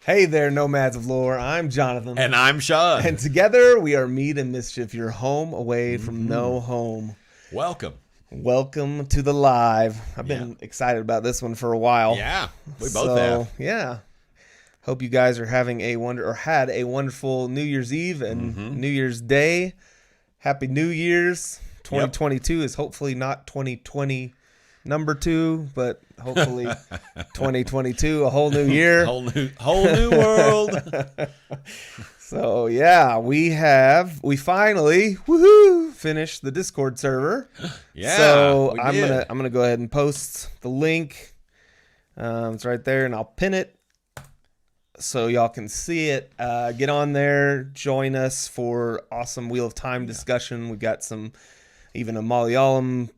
Hey there, Nomads of Lore. I'm Jonathan. And I'm Sean. And together we are Mead and Mischief, your home away from no home. Welcome. Welcome to the live. I've been excited about this one for a while. Yeah, we both have. Yeah. Hope you guys are having had a wonderful New Year's Eve and New Year's Day. Happy New Year's. 2022 is hopefully not 2020 number 2, but hopefully 2022, a whole new year. whole new world. So yeah, we finally finished the Discord server. Yeah. So I'm gonna go ahead and post the link. It's right there, and I'll pin it so y'all can see it. Get on there, join us for awesome Wheel of Time discussion. We've got even a Malayalam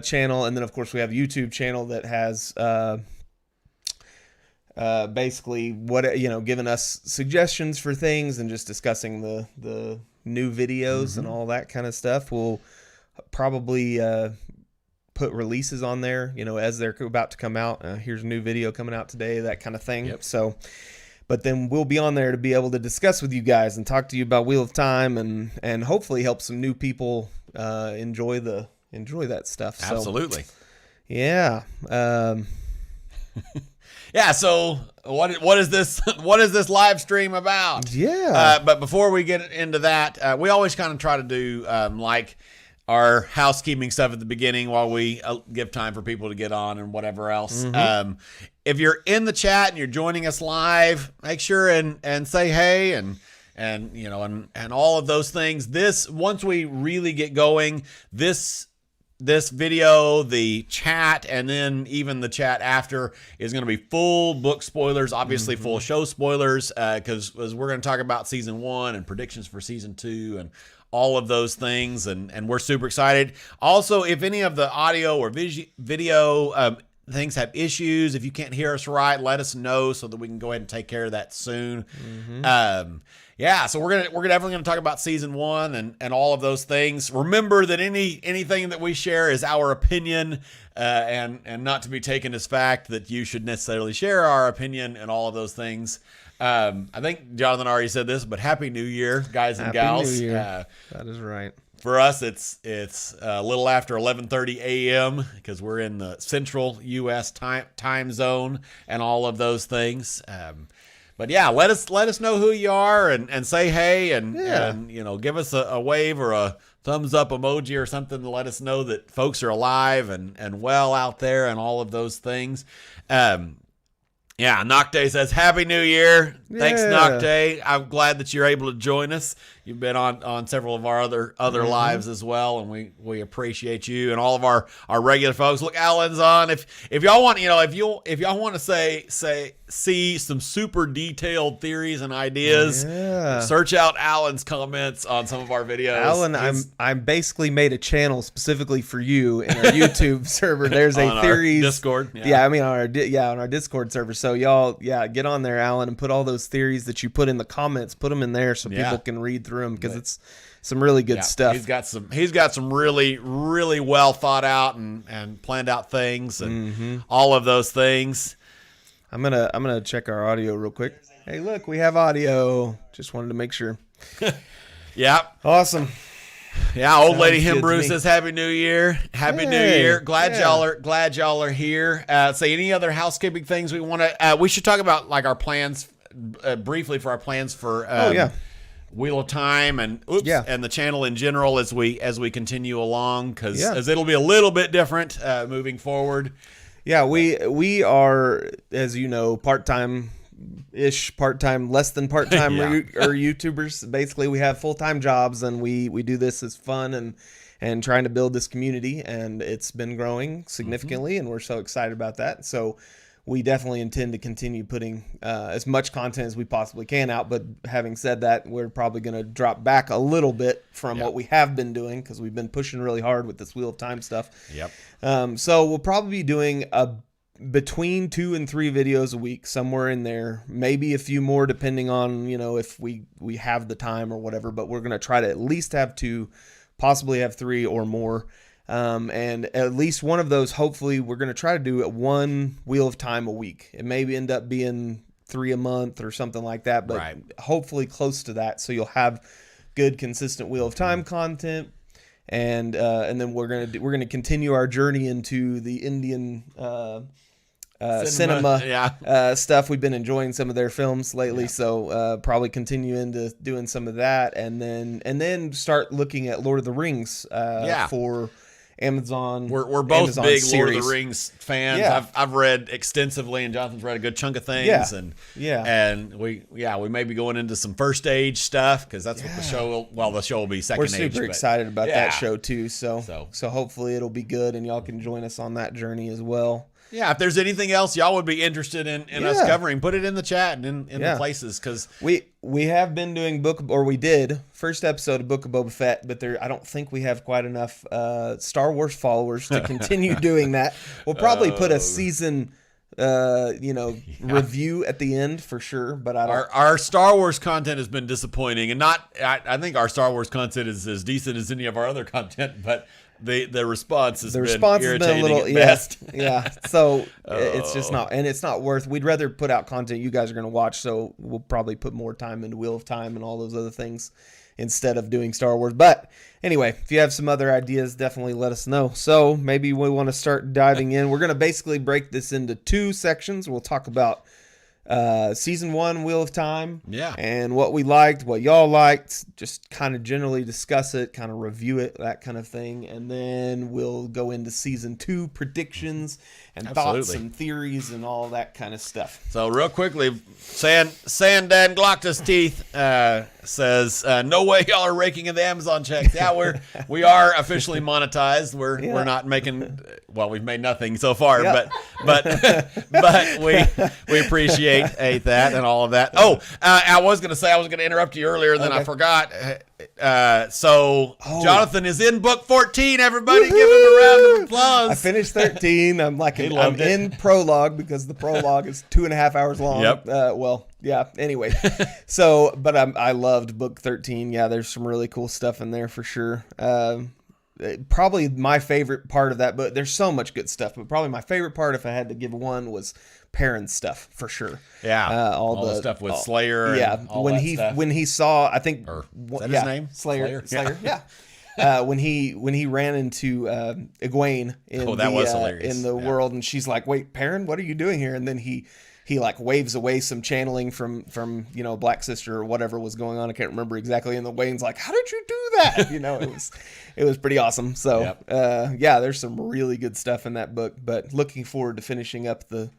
channel, and then of course we have a YouTube channel that has basically giving us suggestions for things and just discussing the new videos and all that kind of stuff. We'll probably put releases on there, as they're about to come out. Here's a new video coming out today, that kind of thing. Yep. So, but then we'll be on there to be able to discuss with you guys and talk to you about Wheel of Time and hopefully help some new people enjoy that stuff. So, Absolutely. yeah. Yeah. So what is this? What is this live stream about? Yeah. But before we get into that, we always kind of try to do like our housekeeping stuff at the beginning while we give time for people to get on and whatever else. If you're in the chat and you're joining us live, make sure and say hey and all of those things. Once we really get going, this video, the chat, and then even the chat after is going to be full book spoilers, obviously full show spoilers, because we're going to talk about season 1 and predictions for season 2 and all of those things, and we're super excited. Also, if any of the audio or video things have issues, if you can't hear us right, let us know so that we can go ahead and take care of that soon. Yeah, so we're definitely gonna talk about season 1 and all of those things. Remember that anything that we share is our opinion, and not to be taken as fact that you should necessarily share our opinion and all of those things. I think Jonathan already said this, but Happy New Year, guys and gals. Happy New Year. That is right. For us, it's a little after 11:30 a.m. because we're in the Central U.S. time zone and all of those things. But yeah, let us know who you are and say hey and give us a wave or a thumbs up emoji or something to let us know that folks are alive and well out there and all of those things. Yeah, Nocte says Happy New Year. Yeah. Thanks, Nocte. I'm glad that you're able to join us. You've been on several of our other lives as well, and we appreciate you and all of our regular folks. Look, Alan's on. If y'all want, if y'all want to see some super detailed theories and ideas, search out Alan's comments on some of our videos. Alan, I basically made a channel specifically for you in our YouTube server. There's a theories Discord. Yeah, I mean on our Discord server. So y'all, get on there, Alan, and put all those theories that you put in the comments. Put them in there so people can read through them because it's some really good stuff. He's got some really, really well thought out and planned out things and all of those things. I'm gonna check our audio real quick. Hey, look, we have audio. Just wanted to make sure. Yeah. Awesome. Yeah, old lady Himbrew says Happy New Year. Happy New Year. Glad y'all are here. So any other housekeeping things we want to we should talk about, like our plans briefly for our plans for Wheel of Time and the channel in general as we continue along, because it'll be a little bit different moving forward. Yeah, we are, as you know, less than part-time or YouTubers. Basically, we have full-time jobs, and we do this as fun and trying to build this community, and it's been growing significantly, and we're so excited about that. So we definitely intend to continue putting as much content as we possibly can out. But having said that, we're probably going to drop back a little bit from what we have been doing, because we've been pushing really hard with this Wheel of Time stuff. Yep. So we'll probably be doing between 2 and 3 videos a week, somewhere in there, maybe a few more depending on, if we have the time or whatever, but we're going to try to at least have 2, possibly have 3 or more. And at least one of those, hopefully we're going to try to do one Wheel of Time a week. It may end up being 3 a month or something like that, but hopefully close to that. So you'll have good, consistent Wheel of Time content. And then we're gonna continue our journey into the Indian cinema stuff. We've been enjoying some of their films lately, so probably continue into doing some of that, and then start looking at Lord of the Rings for Amazon. We're both Amazon big series. Lord of the Rings fans. Yeah. I've read extensively, and Jonathan's read a good chunk of things. And we may be going into some First Age stuff because that's what the show. Well, the show will be Second Age. We're super excited about that show too. So hopefully it'll be good, and y'all can join us on that journey as well. Yeah, if there's anything else y'all would be interested in us covering, put it in the chat and in the places, because we have been doing we did first episode of Book of Boba Fett, but I don't think we have quite enough Star Wars followers to continue doing that. We'll probably put a season review at the end for sure, but our Star Wars content has been disappointing, and I think our Star Wars content is as decent as any of our other content, but the response has been irritating at best. So it's just not, and it's not worth. We'd rather put out content you guys are going to watch, so we'll probably put more time into Wheel of Time and all those other things instead of doing Star Wars. But anyway, if you have some other ideas, definitely let us know. So maybe we want to start diving in. We're going to basically break this into 2 sections. We'll talk about season 1 Wheel of Time, and what we liked, what y'all liked, just kind of generally discuss it, kind of review it, that kind of thing, and then we'll go into season 2 predictions and thoughts and theories and all that kind of stuff. So real quickly, Sandan Glocktus Teeth says, no way y'all are raking in the Amazon checks. Yeah, we are officially monetized. We're not making, well, we've made nothing so far, but we appreciate that and all of that. I was going to interrupt you earlier, and then I forgot. Jonathan is in book 14, everybody. Give him a round of applause. I finished 13. I'm in prologue because the prologue is 2.5 hours long. Yep. Anyway, but I loved book 13. Yeah, there's some really cool stuff in there for sure. Probably my favorite part of that book. There's so much good stuff, but probably my favorite part, if I had to give one, was Perrin's stuff for sure. Yeah, all the stuff with Slayer. Yeah, and all that stuff. When he saw, I think, is that his name? Slayer. Yeah. When he ran into Egwene in the world, and she's like, "Wait, Perrin, what are you doing here?" And then he like waves away some channeling from Black Sister or whatever was going on. I can't remember exactly. And the Wayne's like, "How did you do that?" It was pretty awesome. So there's some really good stuff in that book. But looking forward to finishing up the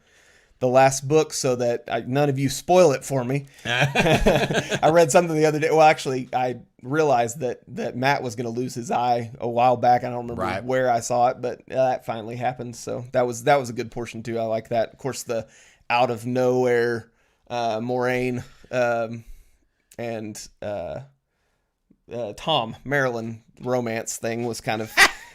last book so that none of you spoil it for me. I read something the other day. Well, actually, I realized that Matt was going to lose his eye a while back. I don't remember where I saw it, but that finally happened. So that was a good portion too. I like that. Of course, the out of nowhere Moraine and Tom Marilyn romance thing was kind of,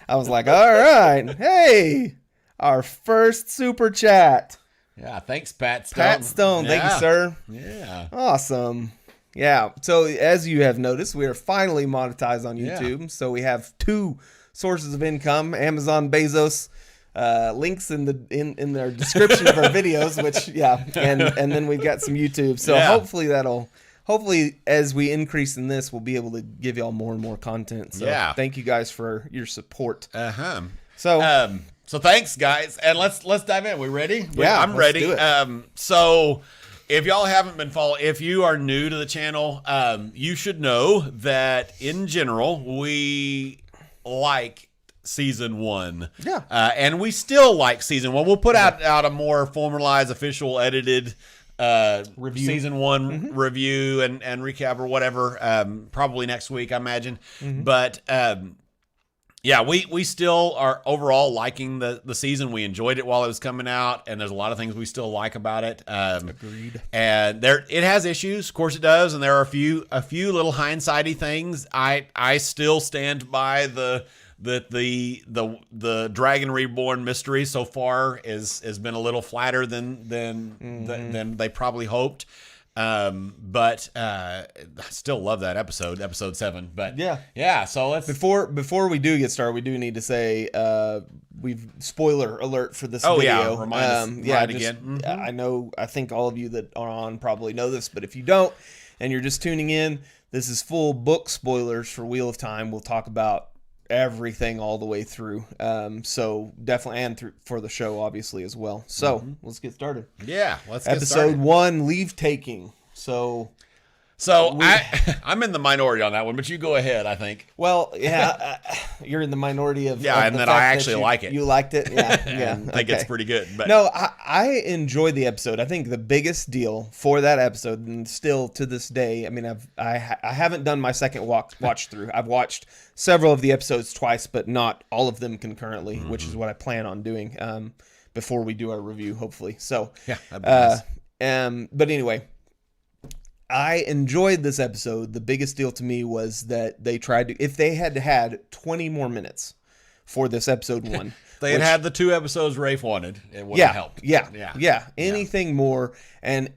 I was like, all right, hey, our first super chat. Yeah, thanks, Pat Stone. Pat Stone, thank you, sir. Yeah. Awesome. Yeah, so as you have noticed, we are finally monetized on YouTube. Yeah. So we have 2 sources of income, Amazon, Bezos, links in their description of our videos, which, and then we've got some YouTube. So hopefully as we increase in this, we'll be able to give y'all more and more content. So thank you guys for your support. So thanks, guys, and let's dive in. We ready? Yeah, I'm ready. So if y'all haven't been following, if you are new to the channel, you should know that in general we like season 1. Yeah, and we still like season 1. We'll put out a more formalized, official, edited review. Season 1 review and recap or whatever. Probably next week, I imagine. But we still are overall liking the season. We enjoyed it while it was coming out, and there's a lot of things we still like about it. Agreed. And it has issues, of course it does, and there are a few little hindsighty things. I still stand by the Dragon Reborn mystery so far has been a little flatter than they probably hoped. But I still love that episode 7. But yeah. So let's before we do get started, we do need to say we've spoiler alert for this video. Yeah, remind us again. Mm-hmm. I think all of you that are on probably know this, but if you don't and you're just tuning in, this is full book spoilers for Wheel of Time. We'll talk about everything all the way through. So definitely, and for the show obviously as well. So let's get started. Yeah, let's get started. Episode 1, Leave Taking. So I'm in the minority on that one, but you go ahead, I think. Well, yeah, you're in the minority of and then I actually like it. You liked it? Yeah, yeah. I think it's pretty good. But no, I enjoyed the episode. I think the biggest deal for that episode, and still to this day, I mean, I haven't done my second watch through. I've watched several of the episodes twice, but not all of them concurrently, which is what I plan on doing before we do our review, hopefully. So yeah, that'd be nice. But anyway, I enjoyed this episode. The biggest deal to me was that they tried to, if they had 20 more minutes for this episode 1. They had the 2 episodes Rafe wanted. It would have helped. Yeah. Anything more. And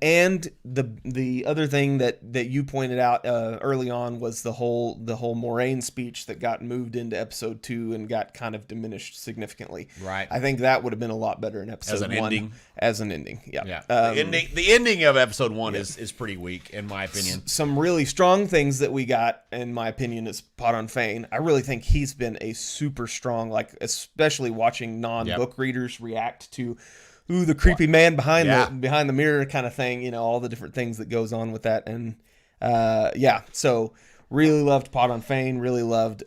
the other thing that you pointed out early on was the whole Moraine speech that got moved into episode 2 and got kind of diminished significantly. Right. I think that would have been a lot better in episode 1. As an ending. Yeah. The ending of episode 1 is pretty weak in my opinion. Some really strong things that we got, in my opinion, is Podon Fane. I really think he's been a super strong, like especially watching non-book readers react to the creepy man behind the mirror kind of thing, all the different things that goes on with that. And so really loved Podon Fane, really loved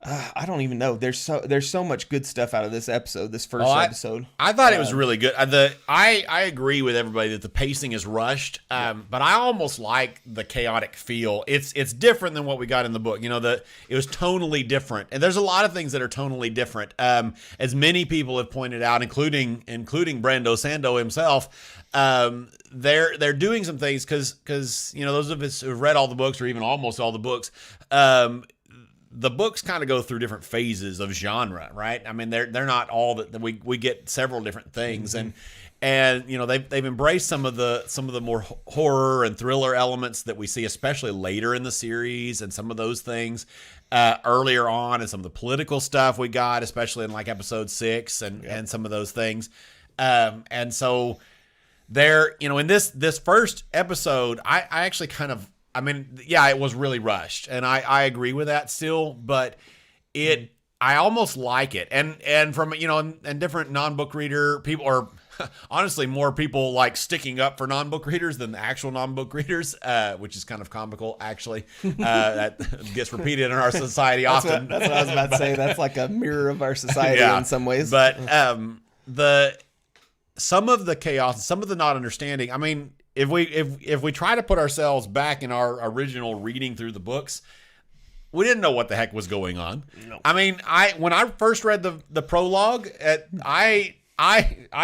I don't even know. There's so much good stuff out of this episode, this first episode. I thought it was really good. I agree with everybody that the pacing is rushed, but I almost like the chaotic feel. It's different than what we got in the book. It was tonally different, and there's a lot of things that are tonally different. As many people have pointed out, including Brando Sando himself. They're doing some things because those of us who've read all the books or even almost all the books. The books kind of go through different phases of genre, right? I mean, they're not all that we get several different things, and they've embraced some of the more horror and thriller elements that we see, especially later in the series, and some of those things earlier on, and some of the political stuff we got, especially in like episode 6 and some of those things, and so there, in this first episode, I actually kind of. I mean, yeah, it was really rushed, and I agree with that still, but I almost like it, and from and different non-book reader people, or honestly, more people like sticking up for non-book readers than the actual non-book readers, which is kind of comical, actually. That gets repeated in our society often. That's what I was about to say. That's like a mirror of our society in some ways. But some of the chaos, some of the not understanding. I mean. If we try to put ourselves back in our original reading through the books, we didn't know what the heck was going on. No. I mean, when I first read the prologue, I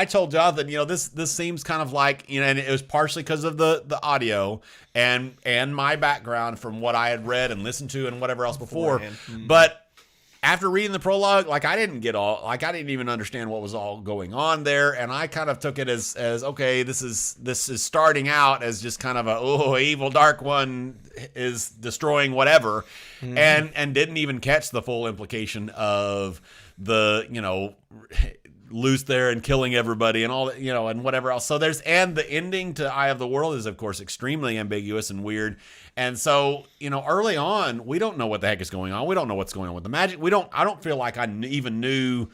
told Jonathan, this seems kind of like, and it was partially because of the audio and my background from what I had read and listened to and whatever else before, but. After reading the prologue, I didn't even understand what was all going on there, and I kind of took it as okay, this is starting out as just kind of evil dark one is destroying whatever, and didn't even catch the full implication of the loose there and killing everybody and all that, and whatever else. So and the ending to Eye of the World is of course extremely ambiguous and weird. And so, early on, we don't know what the heck is going on. We don't know what's going on with the magic. I don't feel like I even knew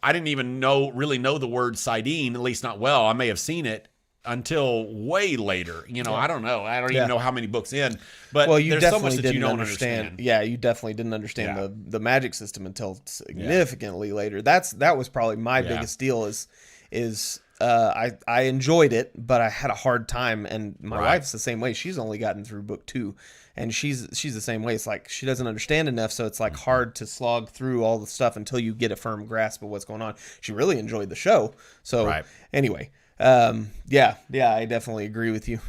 I didn't even really know the word Sidene, at least not well. I may have seen it until way later. I don't know. I don't even know how many books in. But you there's so much that you don't understand. Yeah, you definitely didn't understand the magic system until significantly later. That was probably my biggest deal is I enjoyed it, but I had a hard time, and my wife's the same way. She's only gotten through book 2, and she's the same way. It's like she doesn't understand enough, so it's like hard to slog through all the stuff until you get a firm grasp of what's going on. She really enjoyed the show. So anyway, I definitely agree with you.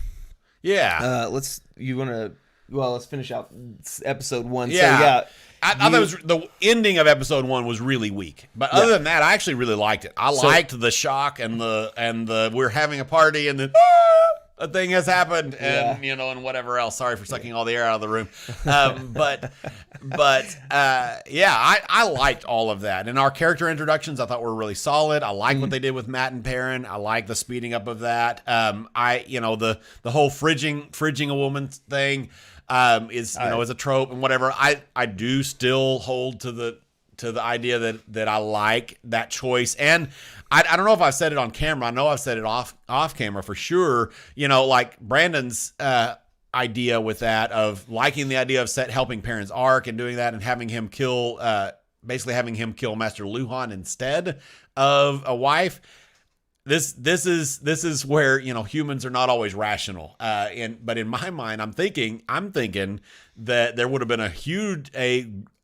Yeah. Let's finish out episode 1. Yeah. I thought the ending of episode 1 was really weak, but other than that, I actually really liked it. I liked the shock and the we're having a party and then a thing has happened and and whatever else. Sorry for sucking all the air out of the room, but I liked all of that. And our character introductions I thought were really solid. I like what they did with Matt and Perrin. I like the speeding up of that. The whole fridging a woman thing. Is a trope and whatever. I do still hold to the idea that I like that choice, and I don't know if I've said it on camera. I know I've said it off camera for sure. Like Brandon's idea with that of liking the idea of helping Perrin's arc and doing that and having him kill Master Luhan instead of a wife. This is where humans are not always rational, but in my mind, I'm thinking that there would have been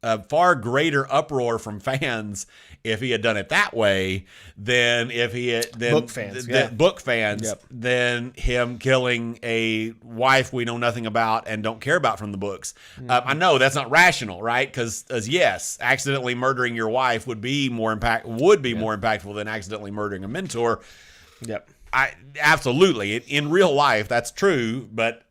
a far greater uproar from fans if he had done it that way than if he had book fans than him killing a wife we know nothing about and don't care about from the books. I know that's not rational, right? Because yes, accidentally murdering your wife would be more impactful than accidentally murdering a mentor. Yep. Absolutely. In real life, that's true, but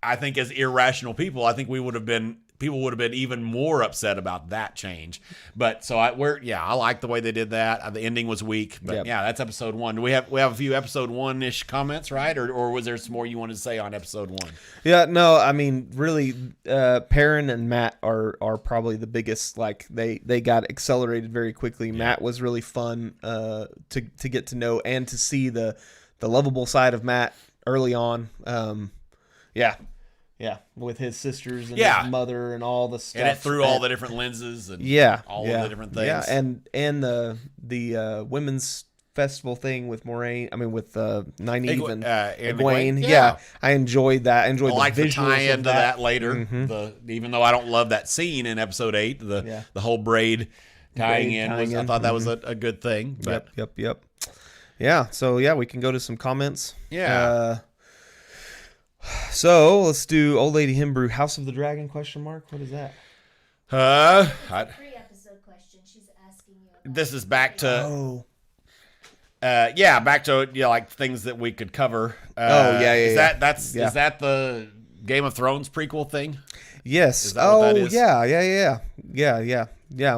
I think as irrational people, I think people would have been even more upset about that change. But so I like the way they did that. The ending was weak, but that's episode 1. Do we have a few episode 1-ish comments, right? Or was there some more you wanted to say on episode 1? Yeah, no, I mean, really, Perrin and Matt are probably the biggest. Like they got accelerated very quickly. Matt was really fun to get to know and to see the lovable side of Matt early on. Yeah, with his sisters and his mother and all the stuff. And it through all the different lenses and all of the different things. Yeah, and the women's festival thing with Moraine, with Nynaeve and Egwene. Yeah, I enjoyed that. I enjoyed the tie-in to that later. Even though I don't love that scene in episode 8, the whole braid tying in. I thought that was a good thing. But. Yep. Yeah, so we can go to some comments. Yeah. So let's do Old Lady Himbrew House of the Dragon ? What is that? Pre-episode question. She's asking you about this is back to back to like things that we could cover. Is that the Game of Thrones prequel thing? Yes. Is that what that is? Yeah.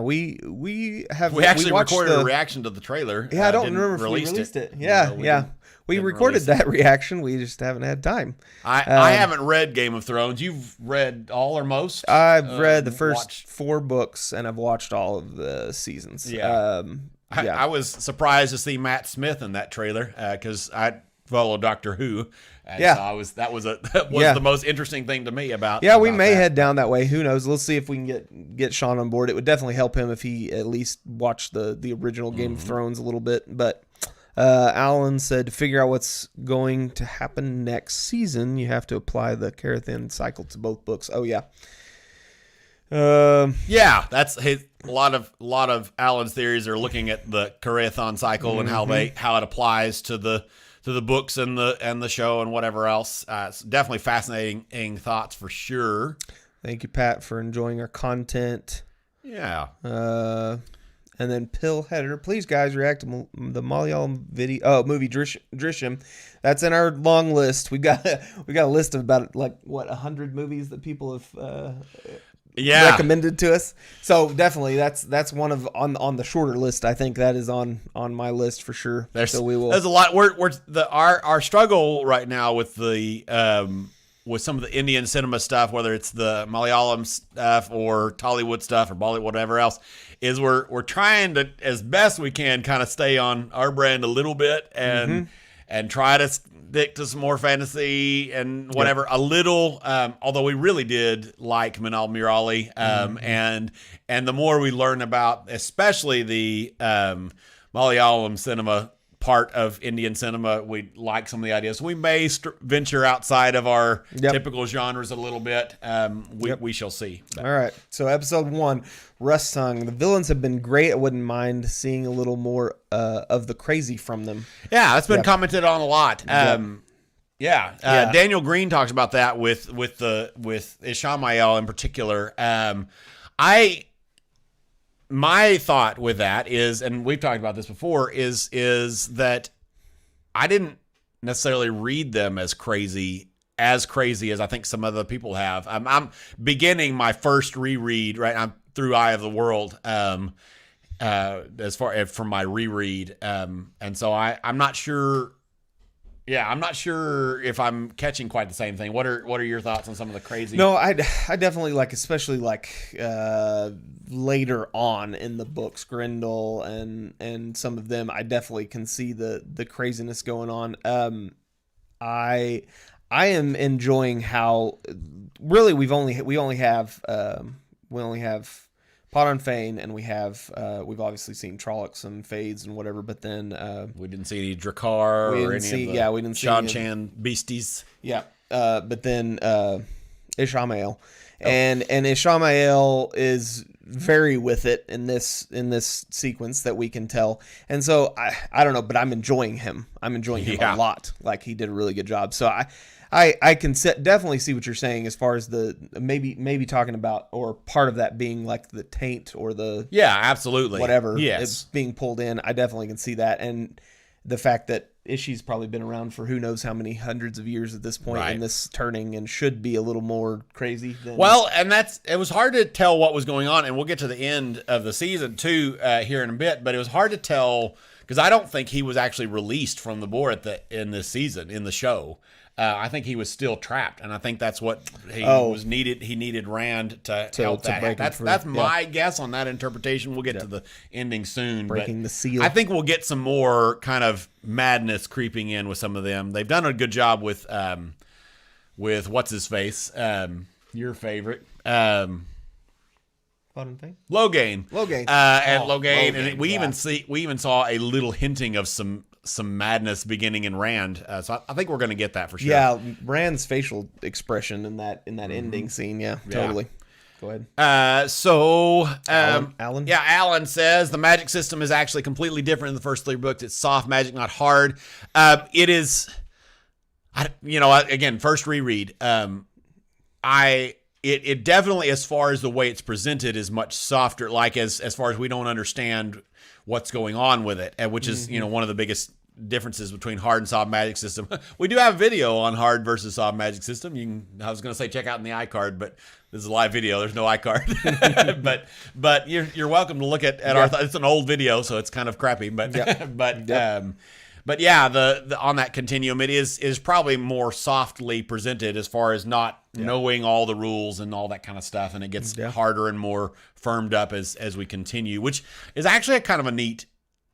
We actually recorded a reaction to the trailer. Yeah, I don't remember if we released it. Yeah. We recorded that reaction. We just haven't had time. I haven't read Game of Thrones. You've read all or most? I've read the first 4 books, and I've watched all of the seasons. Yeah. I was surprised to see Matt Smith in that trailer because I follow Doctor Who. And so that was the most interesting thing to me about. Yeah, we may head down that way. Who knows? Let's see if we can get Sean on board. It would definitely help him if he at least watched the original Game of Thrones a little bit, but. Alan said to figure out what's going to happen next season, you have to apply the Carathan cycle to both books. Oh yeah. That's a lot of Alan's theories are looking at the Carathan cycle and how it applies to the books and the show and whatever else. It's definitely fascinating thoughts for sure. Thank you, Pat, for enjoying our content. Yeah. And then Pillheader, please guys react to the Malayalam movie Drishyam. That's in our long list. We got a list of about 100 movies that people have recommended to us. So definitely that's one of on the shorter list. I think that is on my list for sure. There's a lot. Our struggle right now with with some of the Indian cinema stuff, whether it's the Malayalam stuff or Tollywood stuff or Bollywood, whatever else, is we're trying to, as best we can, kind of stay on our brand a little bit and try to stick to some more fantasy and whatever a little. Although we really did like Manal Murali, and the more we learn about, especially the Malayalam cinema part of Indian cinema, we like some of the ideas. We may venture outside of our typical genres a little bit. We shall see. All right. So episode 1, Rust Tongue. The villains have been great. I wouldn't mind seeing a little more of the crazy from them. Yeah, that's been commented on a lot. Daniel Green talks about that with Ishamael in particular. My thought with that is, and we've talked about this before, is that I didn't necessarily read them as crazy as I think some other people have. I'm beginning my first reread, right? I'm through Eye of the World, as far as from my reread. And so I'm not sure. Yeah, I'm not sure if I'm catching quite the same thing. What are your thoughts on some of the crazy? No, I definitely like, especially like later on in the books, Grendel and some of them. I definitely can see the craziness going on. I am enjoying how really we only have Pot on Fane, and we've obviously seen Trollocs and Fades and whatever, but then we didn't see any Drakkar or any of the Shan-Chan beasties. Yeah, but then Ishamael, and Ishamael is very with it in this sequence that we can tell, and so I don't know, but I'm enjoying him. I'm enjoying him a lot. Like, he did a really good job. So I can definitely see what you're saying as far as the maybe talking about, or part of that being like the taint or the absolutely whatever it's being pulled in. I definitely can see that, and the fact that Ishi's probably been around for who knows how many hundreds of years at this point, and this turning and should be a little more crazy than... Well, and it was hard to tell what was going on, and we'll get to the end of the season too here in a bit, but it was hard to tell because I don't think he was actually released from the board in this season in the show. I think he was still trapped, and I think that's what he was needed. He needed Rand to help that. That's my guess on that interpretation. We'll get to the ending soon. Breaking the seal. I think we'll get some more kind of madness creeping in with some of them. They've done a good job with what's his face, your favorite, Logain. And Logain, and we even saw a little hinting of some madness beginning in Rand, so I think we're going to get that for sure. Yeah, Rand's facial expression in that ending scene. Yeah, totally. Go ahead. Alan. Yeah, Alan says the magic system is actually completely different in the first 3 books. It's soft magic, not hard. It is. Again, first reread. It definitely, as far as the way it's presented, is much softer. Like as far as we don't understand what's going on with it, which is one of the biggest differences between hard and soft magic system. We do have a video on hard versus soft magic system. I was going to say check out in the iCard, but this is a live video. There's no iCard. but you're welcome to look at our. It's an old video, so it's kind of crappy. But the on that continuum, it is probably more softly presented as far as not knowing all the rules and all that kind of stuff, and it gets harder and more firmed up as we continue, which is actually a kind of a neat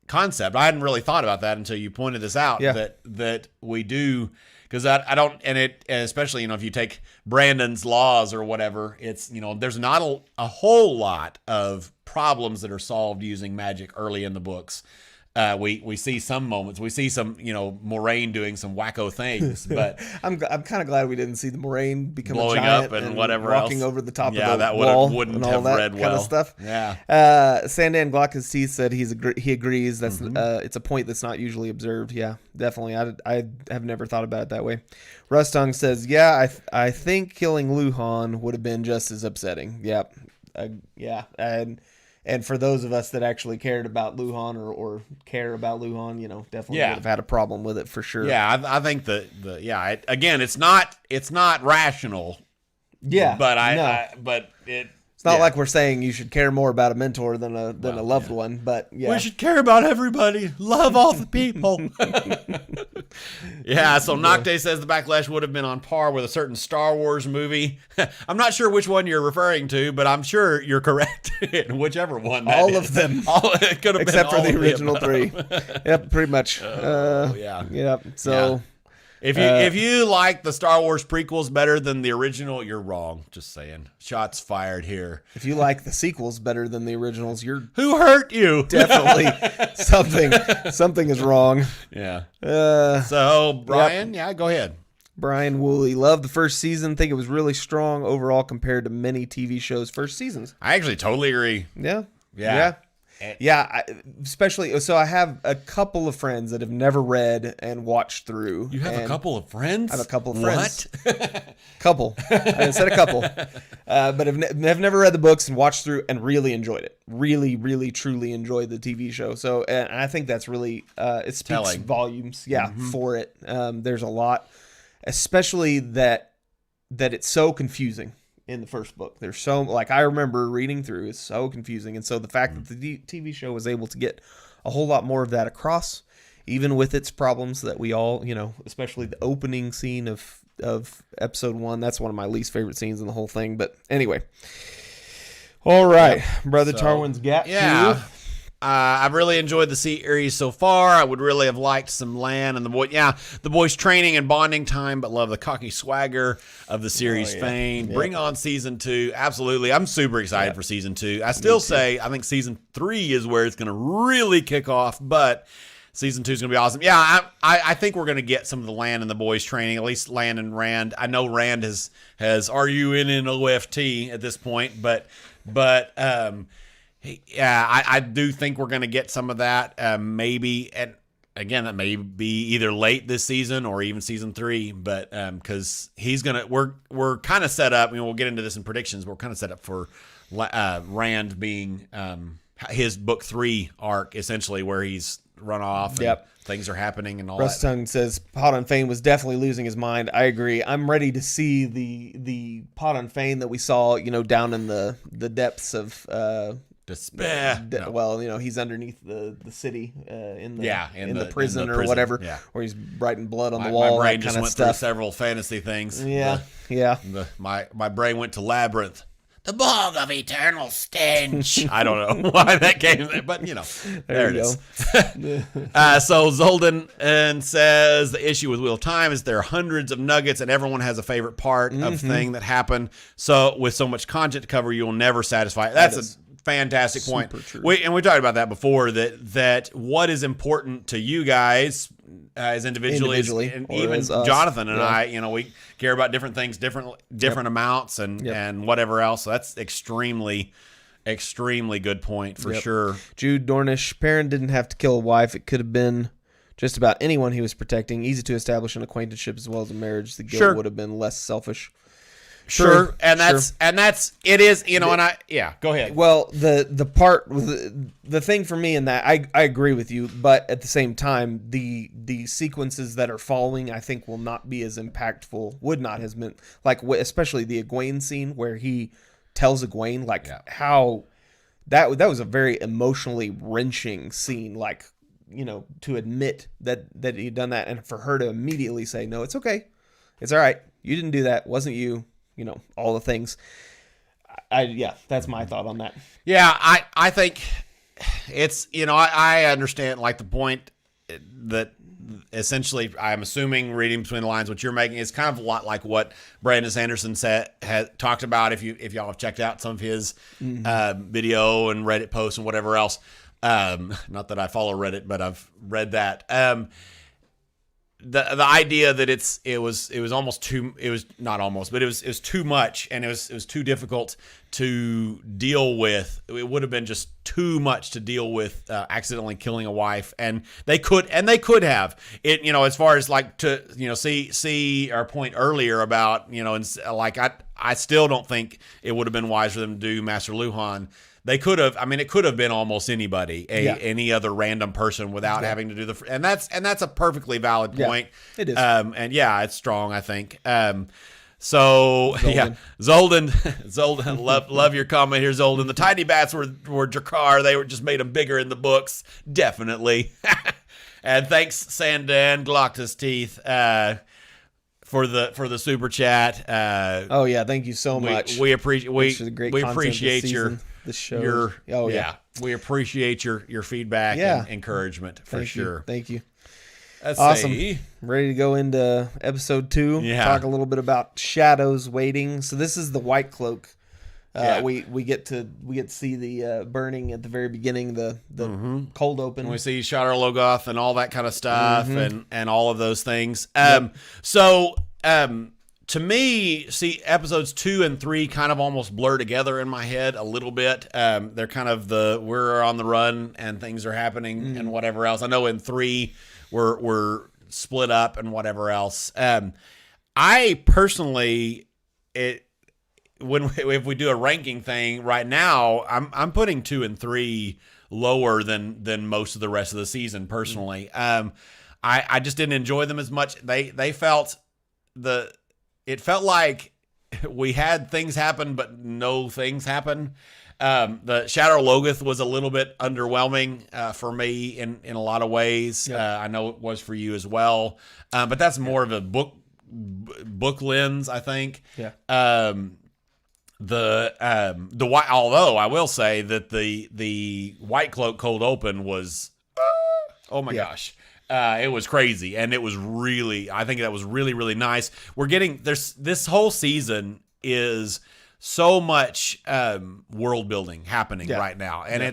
concept. I hadn't really thought about that until you pointed this out. That we do, because I don't, and especially if you take Brandon's laws or whatever, it's there's not a whole lot of problems that are solved using magic early in the books. We see some moments. We see some, Moraine doing some wacko things, but I'm kind of glad we didn't see the Moraine become blowing a giant up and whatever walking else. over the top of the that wall wouldn't and all have that read kind well. of stuff. Yeah. Sandan Glocka's teeth said he agrees. That's it's a point that's not usually observed. Yeah, definitely. I have never thought about it that way. Rustung says, I think killing Luhan would have been just as upsetting. Yep. And for those of us that actually cared about Luhan or care about Luhan, definitely would have had a problem with it for sure. Yeah, I think again, it's not rational. Yeah, but it's not like we're saying you should care more about a mentor than a loved one, but we should care about everybody, love all the people. So Nocte says the backlash would have been on par with a certain Star Wars movie. I'm not sure which one you're referring to, but I'm sure you're correct in whichever one. All of them. It could have except been for the original 3. Yep, pretty much. Yep. So. If you like the Star Wars prequels better than the original, you're wrong. Just saying. Shots fired here. If you like the sequels better than the originals, who hurt you? Definitely something is wrong. Yeah. So Brian, go ahead. Brian Woolley loved the first season. Think it was really strong overall compared to many TV shows' first seasons. I actually totally agree. Yeah. Especially so I have a couple of friends that have never read and watched through. You have a couple of friends? I have a couple of friends. What? Couple. I said a couple. But have never read the books and watched through and really enjoyed it. Really, really, truly enjoyed the TV show. So, and I think that's really, it speaks telling volumes, for it. There's a lot, especially that it's so confusing in the first book. There's so, like, I remember reading through, it's so confusing. And so the fact that the TV show was able to get a whole lot more of that across, even with its problems that we all, especially the opening scene of episode 1, that's one of my least favorite scenes in the whole thing. But anyway, all right, Brother Tarwin's got you. I've really enjoyed the series so far. I would really have liked some Lan and the boys' training and bonding time, but love the cocky swagger of the series fame. Bring on season 2. Absolutely. I'm super excited for season 2. I still say I think season 3 is where it's going to really kick off, but season 2 is going to be awesome. Yeah, I think we're going to get some of the Lan and the boys' training, at least Lan and Rand. I know Rand has RUN in OFT at this point, but yeah, I do think we're going to get some of that, maybe, and again, that may be either late this season or even season 3, but because we're kind of set up. We'll get into this in predictions. But we're kind of set up for Rand being his book 3 arc, essentially, where he's run off. And things are happening and all Russ that. Tongue says Pot on Fane was definitely losing his mind. I agree. I'm ready to see the Pot on Fane that we saw, down in the depths of despair. Well, he's underneath the city in the prison or prison, whatever, where he's writing blood on the wall. My brain just went through several fantasy things. My brain went to Labyrinth. The bog of eternal stench. I don't know why that came there, but there it is. So Zoldan says the issue with Wheel of Time is there are hundreds of nuggets and everyone has a favorite part of thing that happened. So with so much content to cover, you will never satisfy. That's a fantastic point. We talked about that before, that what is important to you guys as individually and even Jonathan and I, we care about different things, different amounts and whatever else. So that's extremely good point for sure. Jude Dornish, Perrin didn't have to kill a wife. It could have been just about anyone he was protecting. Easy to establish an acquaintanceship as well as a marriage. The guild would have been less selfish. Sure. And that's it is, go ahead. Well, the thing for me in that, I agree with you, but at the same time, the sequences that are following, I think would not have been, like, especially the Egwene scene where he tells Egwene, how that was a very emotionally wrenching scene, like, to admit that he'd done that, and for her to immediately say, no, it's okay. It's all right. You didn't do that. Wasn't you. All the things. That's my thought on that. Yeah, I think it's, I understand, like, the point that essentially, I'm assuming, reading between the lines, what you're making is kind of a lot like what Brandon Sanderson has talked about. If y'all have checked out some of his video and Reddit posts and whatever else, not that I follow Reddit, but I've read that. The idea that it was too much, and it was too difficult to deal with. It would have been just too much to deal with accidentally killing a wife, and they could have it. As far as like to see our point earlier about and like I still don't think it would have been wise for them to do Master Luhan. They could have. I mean, it could have been almost anybody, any other random person, without having to do and that's a perfectly valid point. It is, and it's strong, I think. So Zoldan, love your comment here, Zoldan. The tiny bats were Drakkar. They just made them bigger in the books, definitely. And thanks, Sandan Gloctus Teeth, for the super chat. Thank you so much. We appreciate your. The show. We appreciate your feedback and encouragement for sure. Thank you. Let's awesome. See. Ready to go into episode 2. Talk a little bit about shadows waiting. So this is the White Cloak. We get to see the burning at the very beginning, the cold open. We see Shadar Logoth and all that kind of stuff, and all of those things. to me, see, episodes 2 and 3 kind of almost blur together in my head a little bit. They're kind of we're on the run and things are happening and whatever else. I know in 3 we're split up and whatever else. I personally, if we do a ranking thing right now, I'm putting 2 and 3 lower than most of the rest of the season personally. I just didn't enjoy them as much. It felt like we had things happen, but no things happen. The Shadow Logoth was a little bit underwhelming for me in a lot of ways. Yep. I know it was for you as well, but that's more of a book lens, I think. Yeah. Although I will say that the White Cloak cold open was, oh my gosh. It was crazy, and it was I think that was really, really nice. This whole season is so much world building happening right now, and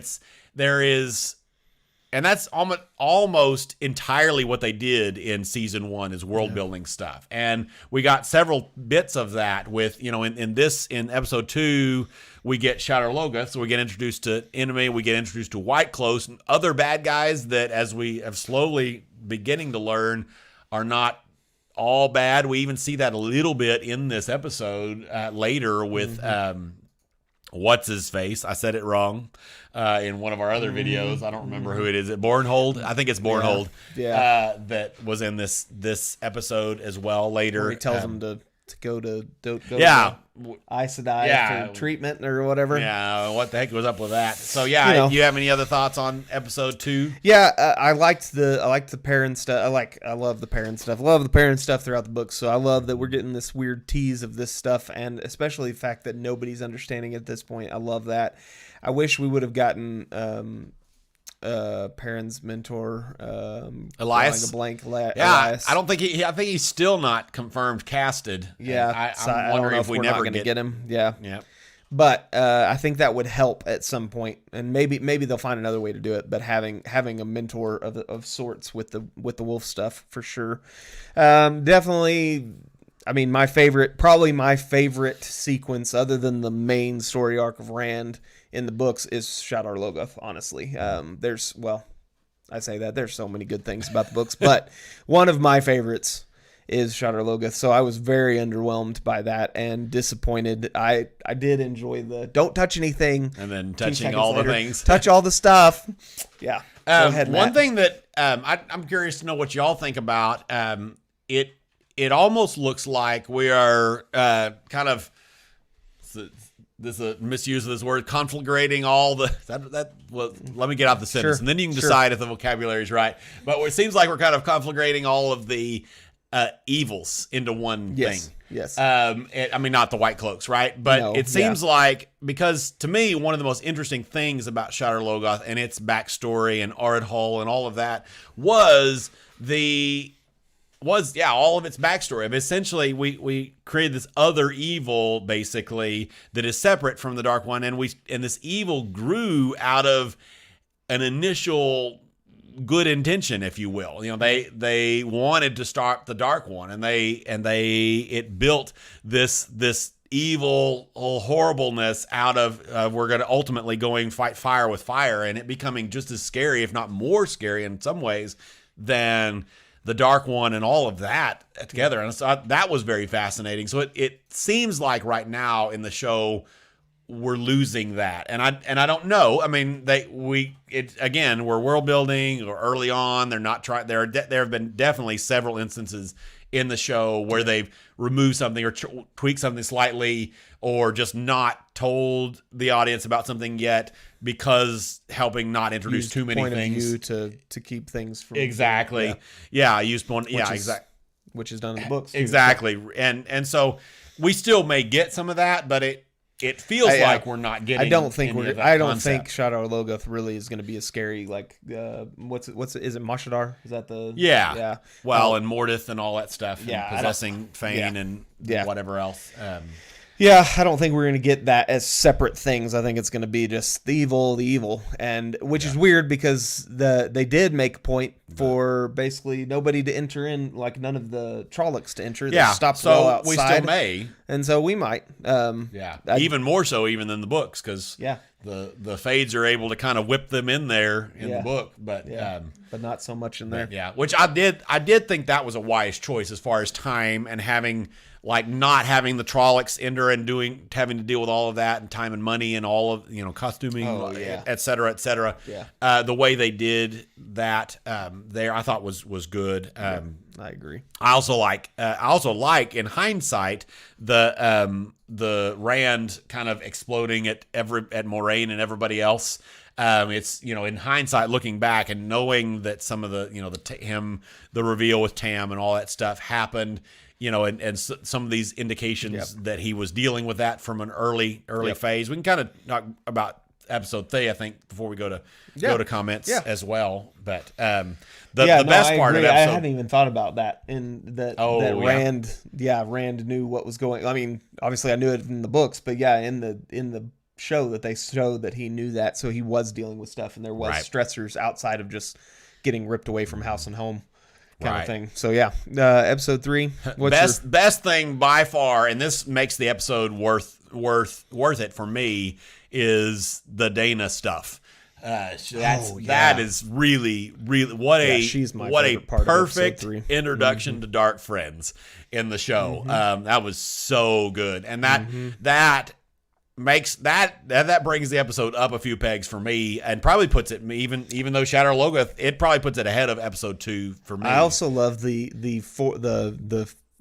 and that's almost entirely what they did in season 1 is world building stuff. And we got several bits of that with, in episode 2, we get Shadow Logoth, so we get introduced to enemy, we get introduced to White Cloaks and other bad guys that, as we have slowly beginning to learn, are not all bad. We even see that a little bit in this episode later with what's his face? I said it wrong in one of our other videos. I don't remember who it is. Bornhold? I think it's Bornhold. Yeah. That was in this episode as well later. Where he tells him to go to Aes Sedai for treatment or whatever. Yeah, what the heck was up with that? So yeah, you have any other thoughts on episode 2? Yeah, I liked the Perrin stuff. I love the Perrin stuff. Love the Perrin stuff throughout the book. So I love that we're getting this weird tease of this stuff, and especially the fact that nobody's understanding at this point. I love that. I wish we would have gotten Perrin's mentor, Elias. Elias. I don't think I think he's still not confirmed casted. Yeah, I'm wondering if we never going to get him. Yeah. But I think that would help at some point, and maybe they'll find another way to do it. But having a mentor of sorts with the wolf stuff for sure, definitely. I mean, probably my favorite sequence, other than the main story arc of Rand in the books, is Shadar Logoth. Honestly, I say that there's so many good things about the books, but one of my favorites is Shadar Logoth. So I was very underwhelmed by that and disappointed. I did enjoy the don't touch anything, and then touching all the things, touch all the stuff. Yeah. Go ahead, Matt. One thing that I'm curious to know what y'all think about. It almost looks like we are kind of, this is a misuse of this word, conflagrating all the, let me get out the sentence, and then you can decide if the vocabulary is right. But it seems like we're kind of conflagrating all of the evils into one thing. Yes. I mean, not the White Cloaks, right? But it seems like, because to me, one of the most interesting things about Shadar Logoth and its backstory and Arid Hall and all of that was all of its backstory. Of essentially, we created this other evil, basically, that is separate from the Dark One, and this evil grew out of an initial good intention, if you will. They wanted to start the Dark One, and it built this evil horribleness out of we're going to ultimately going fight fire with fire, and it becoming just as scary, if not more scary in some ways, than the Dark One and all of that together. And so that was very fascinating. So it seems like right now in the show we're losing that. And I don't know. I mean, we're world building or early on. They're not trying. There have been definitely several instances in the show where they've removed something or tweaked something slightly, or just not told the audience about something yet, because helping not introduce too many things to keep things from exactly. Use point. Exactly. Which is done in the books. Exactly. And so we still may get some of that, but it feels like we're not getting. I don't think Shadar Logoth really is going to be as scary. Like is it Mashadar? Is that the Well, and Mordith and all that stuff. And possessing Fane and whatever else. Yeah, I don't think we're going to get that as separate things. I think it's going to be just the evil, and which is weird because they did make a point for basically nobody to enter in, like none of the Trollocs to enter. Yeah, they stopped well outside. We still may, and so we might. Even more so even than the books because the Fades are able to kind of whip them in there in the book, but not so much in there. Yeah, which I did think that was a wise choice as far as time and having. Like not having the Trollocs enter and having to deal with all of that and time and money and all of costuming, et cetera, et cetera. Yeah. The way they did that there, I thought was good. I agree. I also like in hindsight the Rand kind of exploding at Moraine and everybody else. It's in hindsight looking back and knowing that some of the reveal with Tam and all that stuff happened. And some of these indications that he was dealing with that from an early phase. We can kind of talk about episode 3, I think, before we go to comments as well. But the best part of episode, I hadn't even thought about that. Rand knew what was going. I mean, obviously, I knew it in the books, but in the show that they showed that he knew that, so he was dealing with stuff, and there was stressors outside of just getting ripped away from house and home. Kind of thing. So episode 3. Best thing by far, and this makes the episode worth it for me, is the Dana stuff. That is really what a perfect introduction to Dark Friends in the show. That was so good, and that makes that brings the episode up a few pegs for me, and probably puts it even though Shatter Logoth, it probably puts it ahead of episode 2 for me. I also love the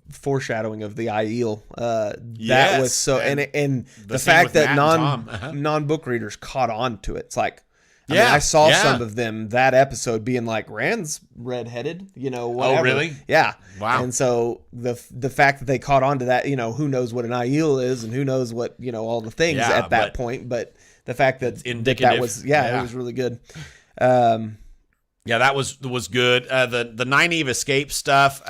foreshadowing of the Aiel. That was so, and the fact that non book readers caught on to it. It's like, I saw some of them that episode being like, Rand's redheaded, whatever. Oh, really? Yeah. Wow. And so the fact that they caught on to that, who knows what an Aiel is and who knows what, all the things at that point. But the fact that indicative. That was, it was really good. That was good. The Nynaeve escape stuff.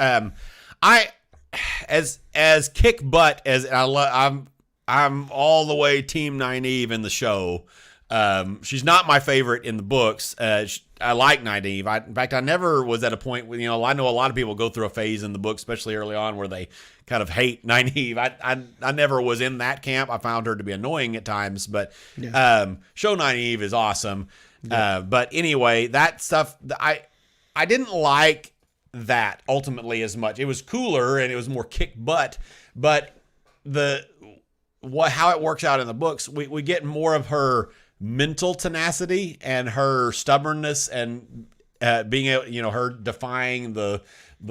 As kick butt as I'm all the way team Nynaeve in the show. She's not my favorite in the books. I like Nynaeve. In fact, I never was at a point where, I know a lot of people go through a phase in the book, especially early on, where they kind of hate Nynaeve. I never was in that camp. I found her to be annoying at times, but show Nynaeve is awesome. But anyway, that stuff, I didn't like that ultimately as much. It was cooler and it was more kick butt, but how it works out in the books, we get more of her mental tenacity and her stubbornness and being able, her defying the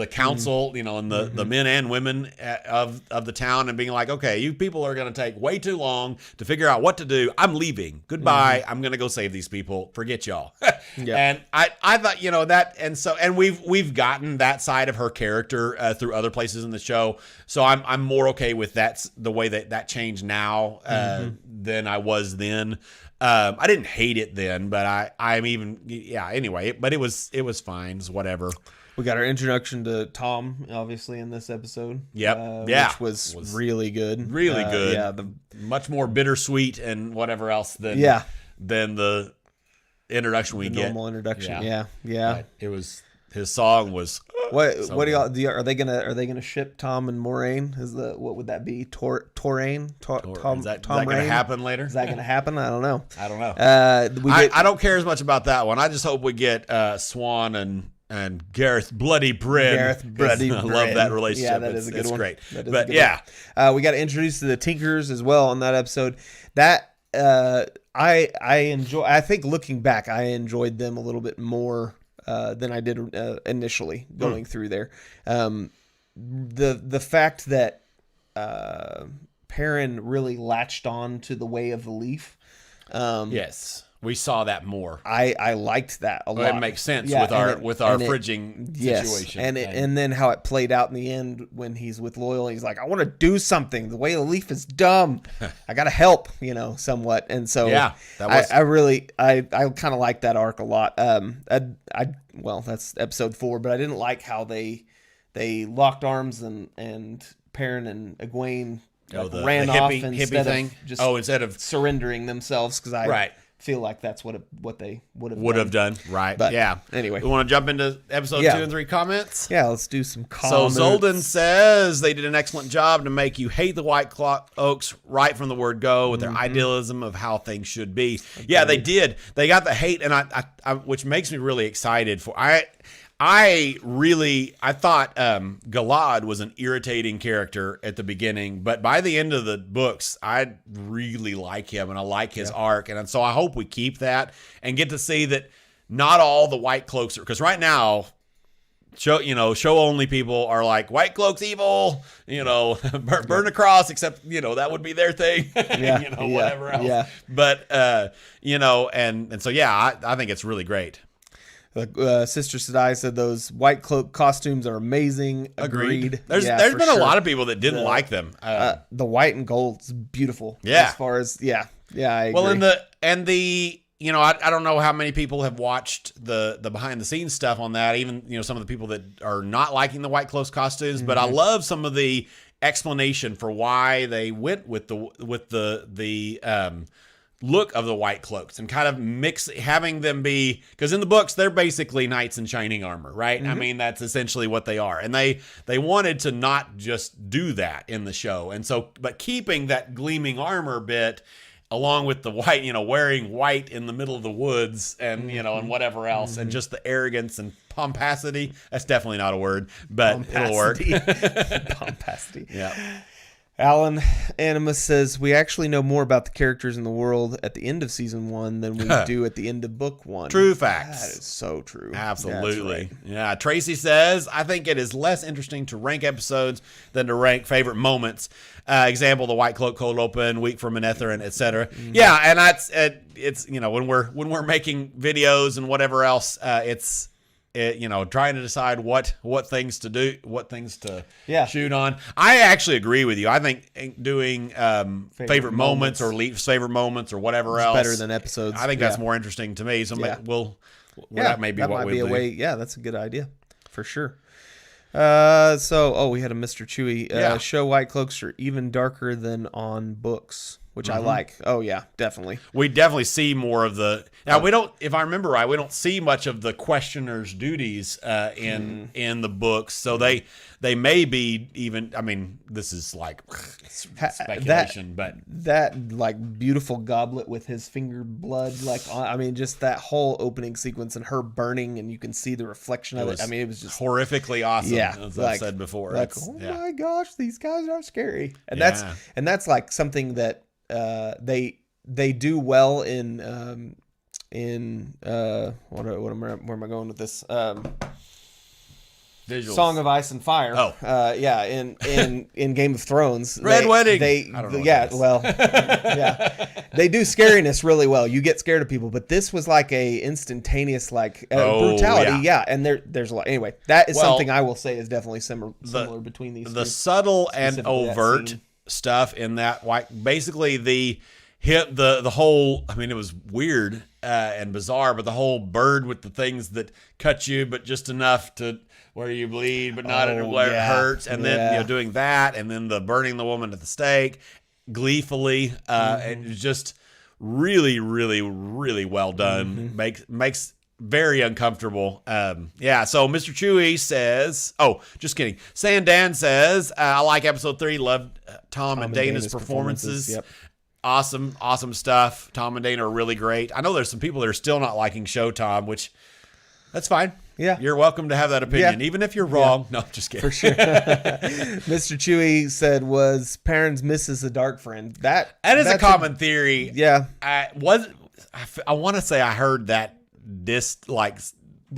council, and the men and women of the town, and being like, okay, you people are going to take way too long to figure out what to do. I'm leaving. Goodbye. I'm going to go save these people. Forget y'all. And I thought, that, and we've gotten that side of her character through other places in the show. So I'm more okay with the way that changed now than I was then. I didn't hate it then, but anyway, but it was fine. It's whatever. We got our introduction to Tom, obviously, in this episode. Yep. Which was really good. Really good. Yeah. Much more bittersweet and whatever else than the introduction we get. Normal introduction. Yeah. But it was, his song was. What do y'all do? Are they gonna ship Tom and Moraine? What would that be? Toraine? Is that going to happen later? Is that going to happen? I don't know. I don't know. I don't care as much about that one. I just hope we get Swan and Gareth Bloody Bryn. I love that relationship. Yeah, that is a good one. Great. But we got introduced to the Tinkers as well on that episode. That I enjoy. I think looking back, I enjoyed them a little bit more than I did initially going through there. The fact that Perrin really latched on to the way of the leaf. Yes. We saw that more. I liked that a lot. It makes sense with our fridging situation. And then how it played out in the end when he's with Loyal. He's like, I want to do something. The way of the leaf is dumb. I got to help, somewhat. And so I kind of like that arc a lot. That's episode 4, but I didn't like how they locked arms and Perrin and Egwene ran off instead thing. of just instead of surrendering themselves, because I feel like that's what they would have done. Right. But yeah. Anyway, we want to jump into episode 2 and 3 comments. Yeah, let's do some comments. So Zoldan says they did an excellent job to make you hate the White Cloaks right from the word go with their idealism of how things should be. Agreed. Yeah, they did. They got the hate, and I which makes me really excited for I thought Galad was an irritating character at the beginning, but by the end of the books, I really like him and I like his arc. And so I hope we keep that and get to see that not all the White Cloaks are, because right now, show only people are like, White Cloaks evil, burn the cross, except, that would be their thing, whatever else. Yeah. But, and so, I think it's really great. Sister Sadai said those White Cloak costumes are amazing. Agreed. There's been a lot of people that didn't like them. The white and gold is beautiful. Yeah. As far as I agree. Well, I don't know how many people have watched the behind the scenes stuff on that. Even some of the people that are not liking the White Cloaks costumes, but I love some of the explanation for why they went with the look of the White Cloaks and kind of having them be, because in the books they're basically knights in shining armor, right? I mean, that's essentially what they are, and they wanted to not just do that in the show, and so but keeping that gleaming armor bit along with the white, wearing white in the middle of the woods and and whatever else, and just the arrogance and pomposity. That's definitely not a word, but it'll work. Pomposity. Yeah. Alan Animus says, we actually know more about the characters in the world at the end of season 1 than we do at the end of book 1. True facts. That is so true. Absolutely. Right. Yeah. Tracy says, I think it is less interesting to rank episodes than to rank favorite moments. Example, the White Cloak cold open, Week for Manetheren, etc. Yeah, and that's it's when we're making videos and whatever else, it's trying to decide what things to do, what things to shoot on. I actually agree with you. I think doing favorite moments or least favorite moments or whatever else better than episodes. I think that's more interesting to me. So that may be what we'll do. Yeah, that's a good idea for sure. We had a Mr. Chewie. Show White Cloaks are even darker than on books, which I like. Oh yeah, definitely. We definitely see more of the. Now we don't. If I remember right, we don't see much of the questioner's duties in the books. So they may be even. I mean, this is like speculation, but that like beautiful goblet with his finger blood, just that whole opening sequence and her burning, and you can see the reflection of it. I mean, it was just horrifically awesome. Yeah, as I've said before. My gosh, these guys are scary, and that's like something that they do well in where am I going with this? Visuals. Song of Ice and Fire. Oh, in Game of Thrones, Red Wedding. I don't know they do scariness really well. You get scared of people, but this was like a instantaneous brutality. Yeah, and there's a lot. Anyway, that is something I will say is definitely similar between these. The subtle and overt stuff in that, basically the whole. I mean, it was weird and bizarre, but the whole bird with the things that cut you, but just enough to where you bleed, but not where it hurts, and then doing that, and then the burning the woman at the stake, gleefully, and it was just really, really, really well done. Makes very uncomfortable. So Mr. Chewie says, just kidding. Sandan says, I like episode 3. Loved Tom and Dana's performances. Yep. Awesome stuff. Tom and Dana are really great. I know there's some people that are still not liking Showtime, which that's fine. Yeah. You're welcome to have that opinion, even if you're wrong. No, just kidding. For sure. Mr. Chewie said, was Perrin's misses a dark friend? That is a common theory. Yeah. I want to say I heard that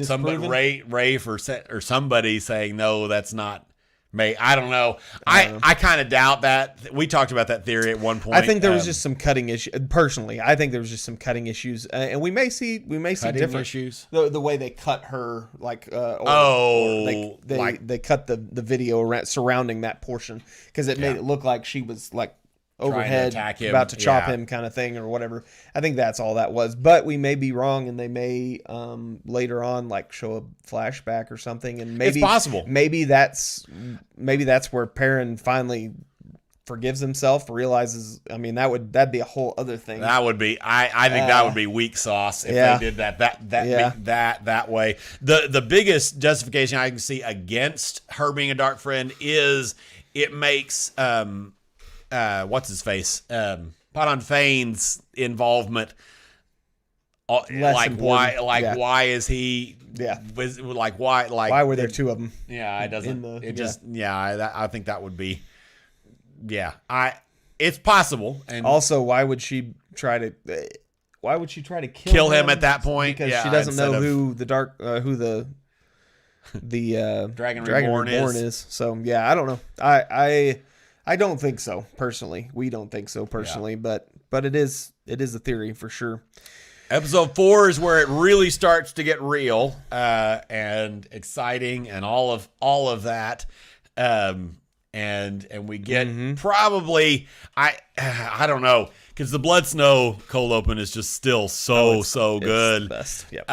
somebody Rafe or somebody saying, no, that's not me. I don't know. I kind of doubt that. We talked about that theory at one point. I think there was just some cutting issues. Personally, I think there was just some cutting issues, and we may see different issues. The way they cut her, they cut the video surrounding that portion, because it made it look like she was like overhead about to chop him kind of thing or whatever. I think that's all that was, but we may be wrong, and they may later on show a flashback or something, and maybe it's possible. Maybe that's where Perrin finally forgives himself, realizes. I mean, that'd be a whole other thing. That would be. I think that would be weak sauce if they did that way. The biggest justification I can see against her being a dark friend is it makes what's his face Padon Fane's involvement. Why is he? Yeah. Why were there two of them? Yeah, it doesn't. I think that would be. Yeah, it's possible. And also, why would she try to kill him at that point? Because she doesn't know who the Dragon Reborn is. So yeah, I don't know. I don't think so personally. We don't think so personally, but it is a theory for sure. Episode 4 is where it really starts to get real and exciting and all of that. And we get probably I don't know, because the Blood Snow cold open is just still so good. It's the best. Yep.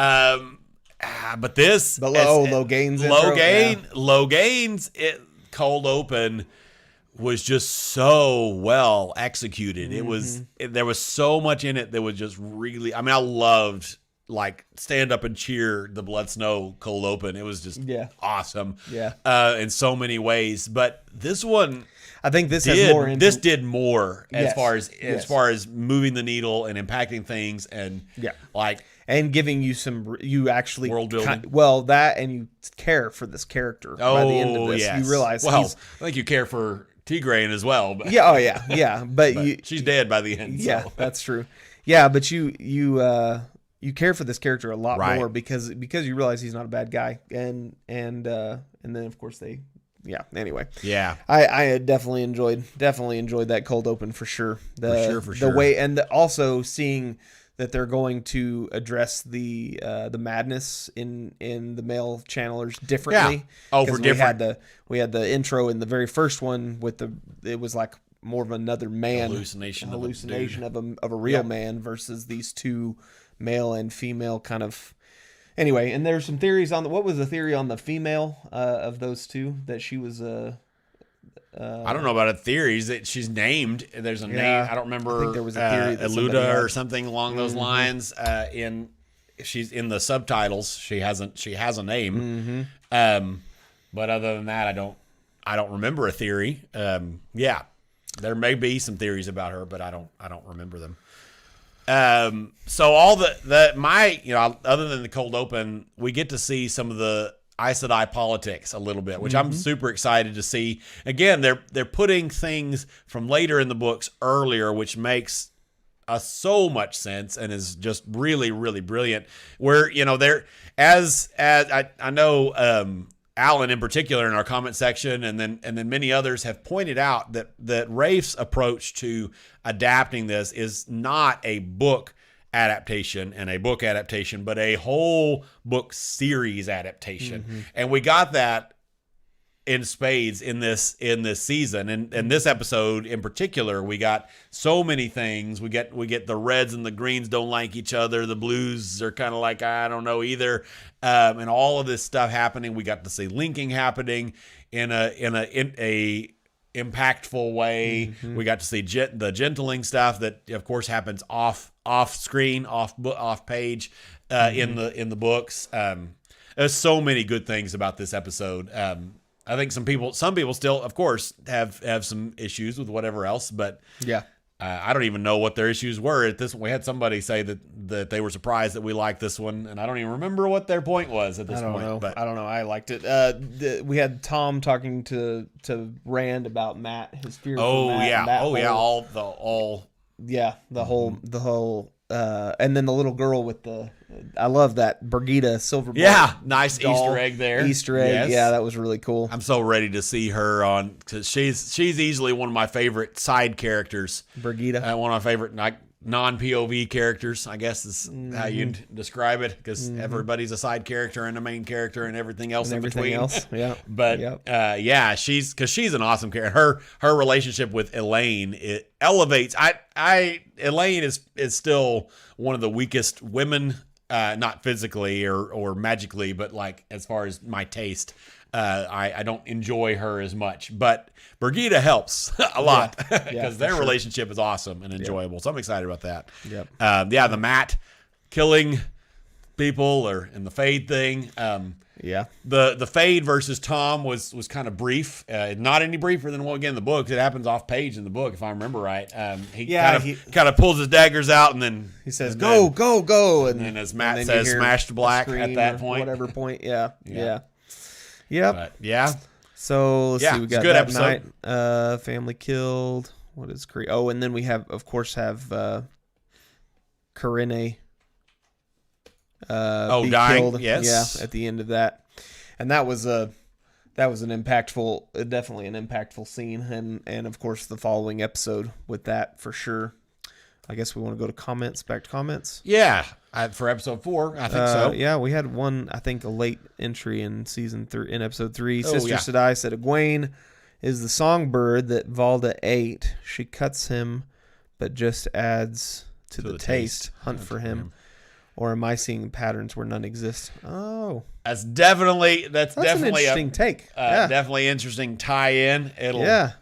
But this Logain's cold open was just so well executed. It was there was so much in it that was just really. I mean, I loved stand up and cheer the Blood Snow cold open. It was just awesome. Yeah. In so many ways. But this one, I think this did more as far as moving the needle and impacting things and and giving you you actually world building. That and you care for this character by the end of this. Yes. You realize I think you care for Tigraine as well. But but she's dead by the end. Yeah, so. That's true. Yeah, but you care for this character a lot more because you realize he's not a bad guy, and then of course anyway. Yeah, I definitely enjoyed that cold open for sure. For sure. The way and also seeing that they're going to address the madness in the male channelers differently. Yeah. For different. We had the intro in the very first one it was like more of another man hallucination of a real man versus these two male and female kind of. Anyway, and there's some theories on what was the theory on the female of those two, that she was I don't know about a theories that she's named. There's a name. I don't remember. I think there was a theory that Eluda or something along those lines. She's in the subtitles. She has a name. But other than that, I don't remember a theory. There may be some theories about her, but I don't remember them. So all other than the cold open, we get to see some of the Aes Sedai politics a little bit, which I'm super excited to see. Again, they're putting things from later in the books earlier, which makes so much sense and is just really, really brilliant. Where they're as I know Alan in particular in our comment section, and then many others have pointed out that Rafe's approach to adapting this is not a book adaptation and a book adaptation, but a whole book series adaptation. And we got that in spades in this season. And this episode in particular, we got so many things. We get the reds and the greens don't like each other. The blues are kind of like, I don't know either. And all of this stuff happening. We got to see linking happening in a impactful way. We got to see the gentling stuff that of course happens off screen, off page in the books. There's so many good things about this episode. I think some people still, of course, have some issues with whatever else, but I don't even know what their issues were at this. We had somebody say that they were surprised that we liked this one, and I don't even remember what their point was at this point. But I don't know. I liked it. We had Tom talking to Rand about Matt, his fear. The whole. And then the little girl with I love that Birgitta silver. Nice doll. Easter egg there. Easter egg, yes. That was really cool. I'm so ready to see her on, because she's easily one of my favorite side characters. Birgitta, one of my favorite non-POV characters, I guess is how you'd describe it, because everybody's a side character and a main character and everything else in between. But she's an awesome character. Her relationship with Elaine, it elevates. Elaine is still one of the weakest women, not physically or magically, but as far as my taste I don't enjoy her as much. But Birgitta helps a lot because their relationship is awesome and enjoyable. So I'm excited about that. Yep. The Matt killing people in the Fade thing. The Fade versus Tom was kind of brief. Not any briefer than the book. It happens off page in the book, if I remember right. He kind of pulls his daggers out and then he says, "Go, and then as Matt says, "Smashed black" at that point. Whatever point. Yeah. Yep. But, So let's see. We got good that episode. night. Family killed. What is Korea? Oh, and then we have Corinne. Be dying. Killed. Yes. Yeah, at the end of that, and that was an impactful, definitely an impactful scene, and of course the following episode with that for sure. I guess we want to go to comments. Back to comments. Yeah, for episode 4, I think so. Yeah, we had one. I think a late entry in season 3, in episode 3. Sister Sadai said Egwene is the songbird that Valda ate. She cuts him, but just adds to the taste. Hunt for him. Or am I seeing patterns where none exist? Oh, that's definitely an interesting take. Definitely interesting tie-in. Yeah.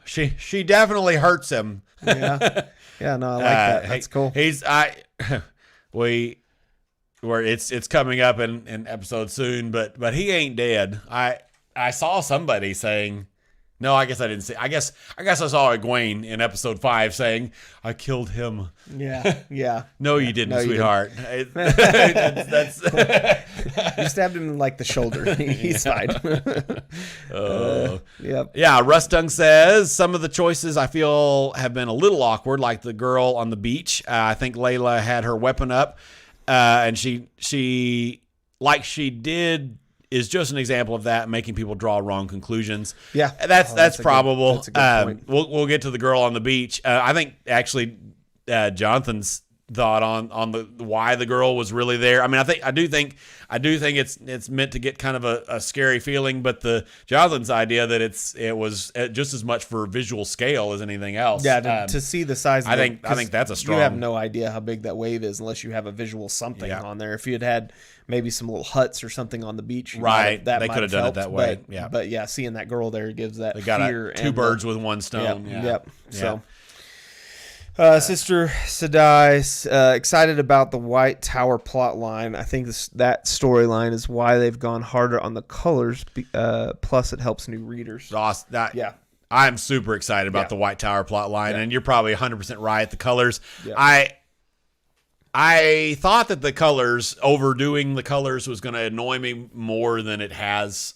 She definitely hurts him. Yeah. No, I like that. That's cool. It's coming up in episode soon, but he ain't dead. I saw somebody saying. No, I guess I didn't see. I guess I saw Egwene in episode 5 saying, "I killed him." Yeah. No, you didn't, sweetheart. That's you stabbed him in like the shoulder. He's fine. Yep. Yeah. Rustung says some of the choices I feel have been a little awkward, like the girl on the beach. I think Layla had her weapon up, and she like she did. Is just an example of that, making people draw wrong conclusions. Yeah, that's probable. That's a good point. We'll get to the girl on the beach. I think actually Jonathan's thought on the why the girl was really there. I mean, I do think it's meant to get kind of a scary feeling, but the Jonathan's idea that it was just as much for visual scale as anything else. Yeah, to see the size. I think that's a strong. You have no idea how big that wave is unless you have a visual something on there. If you had maybe some little huts or something on the beach, right? They could have done it that way. But seeing that girl there gives that they got fear. Two birds with one stone. Yep. So. Sister Sadai, excited about the White Tower plot line. I think that storyline is why they've gone harder on the colors. Plus, it helps new readers. I'm super excited about the White Tower plot line, and you're probably 100% right. The colors, I thought that the colors, overdoing the colors, was going to annoy me more than it has.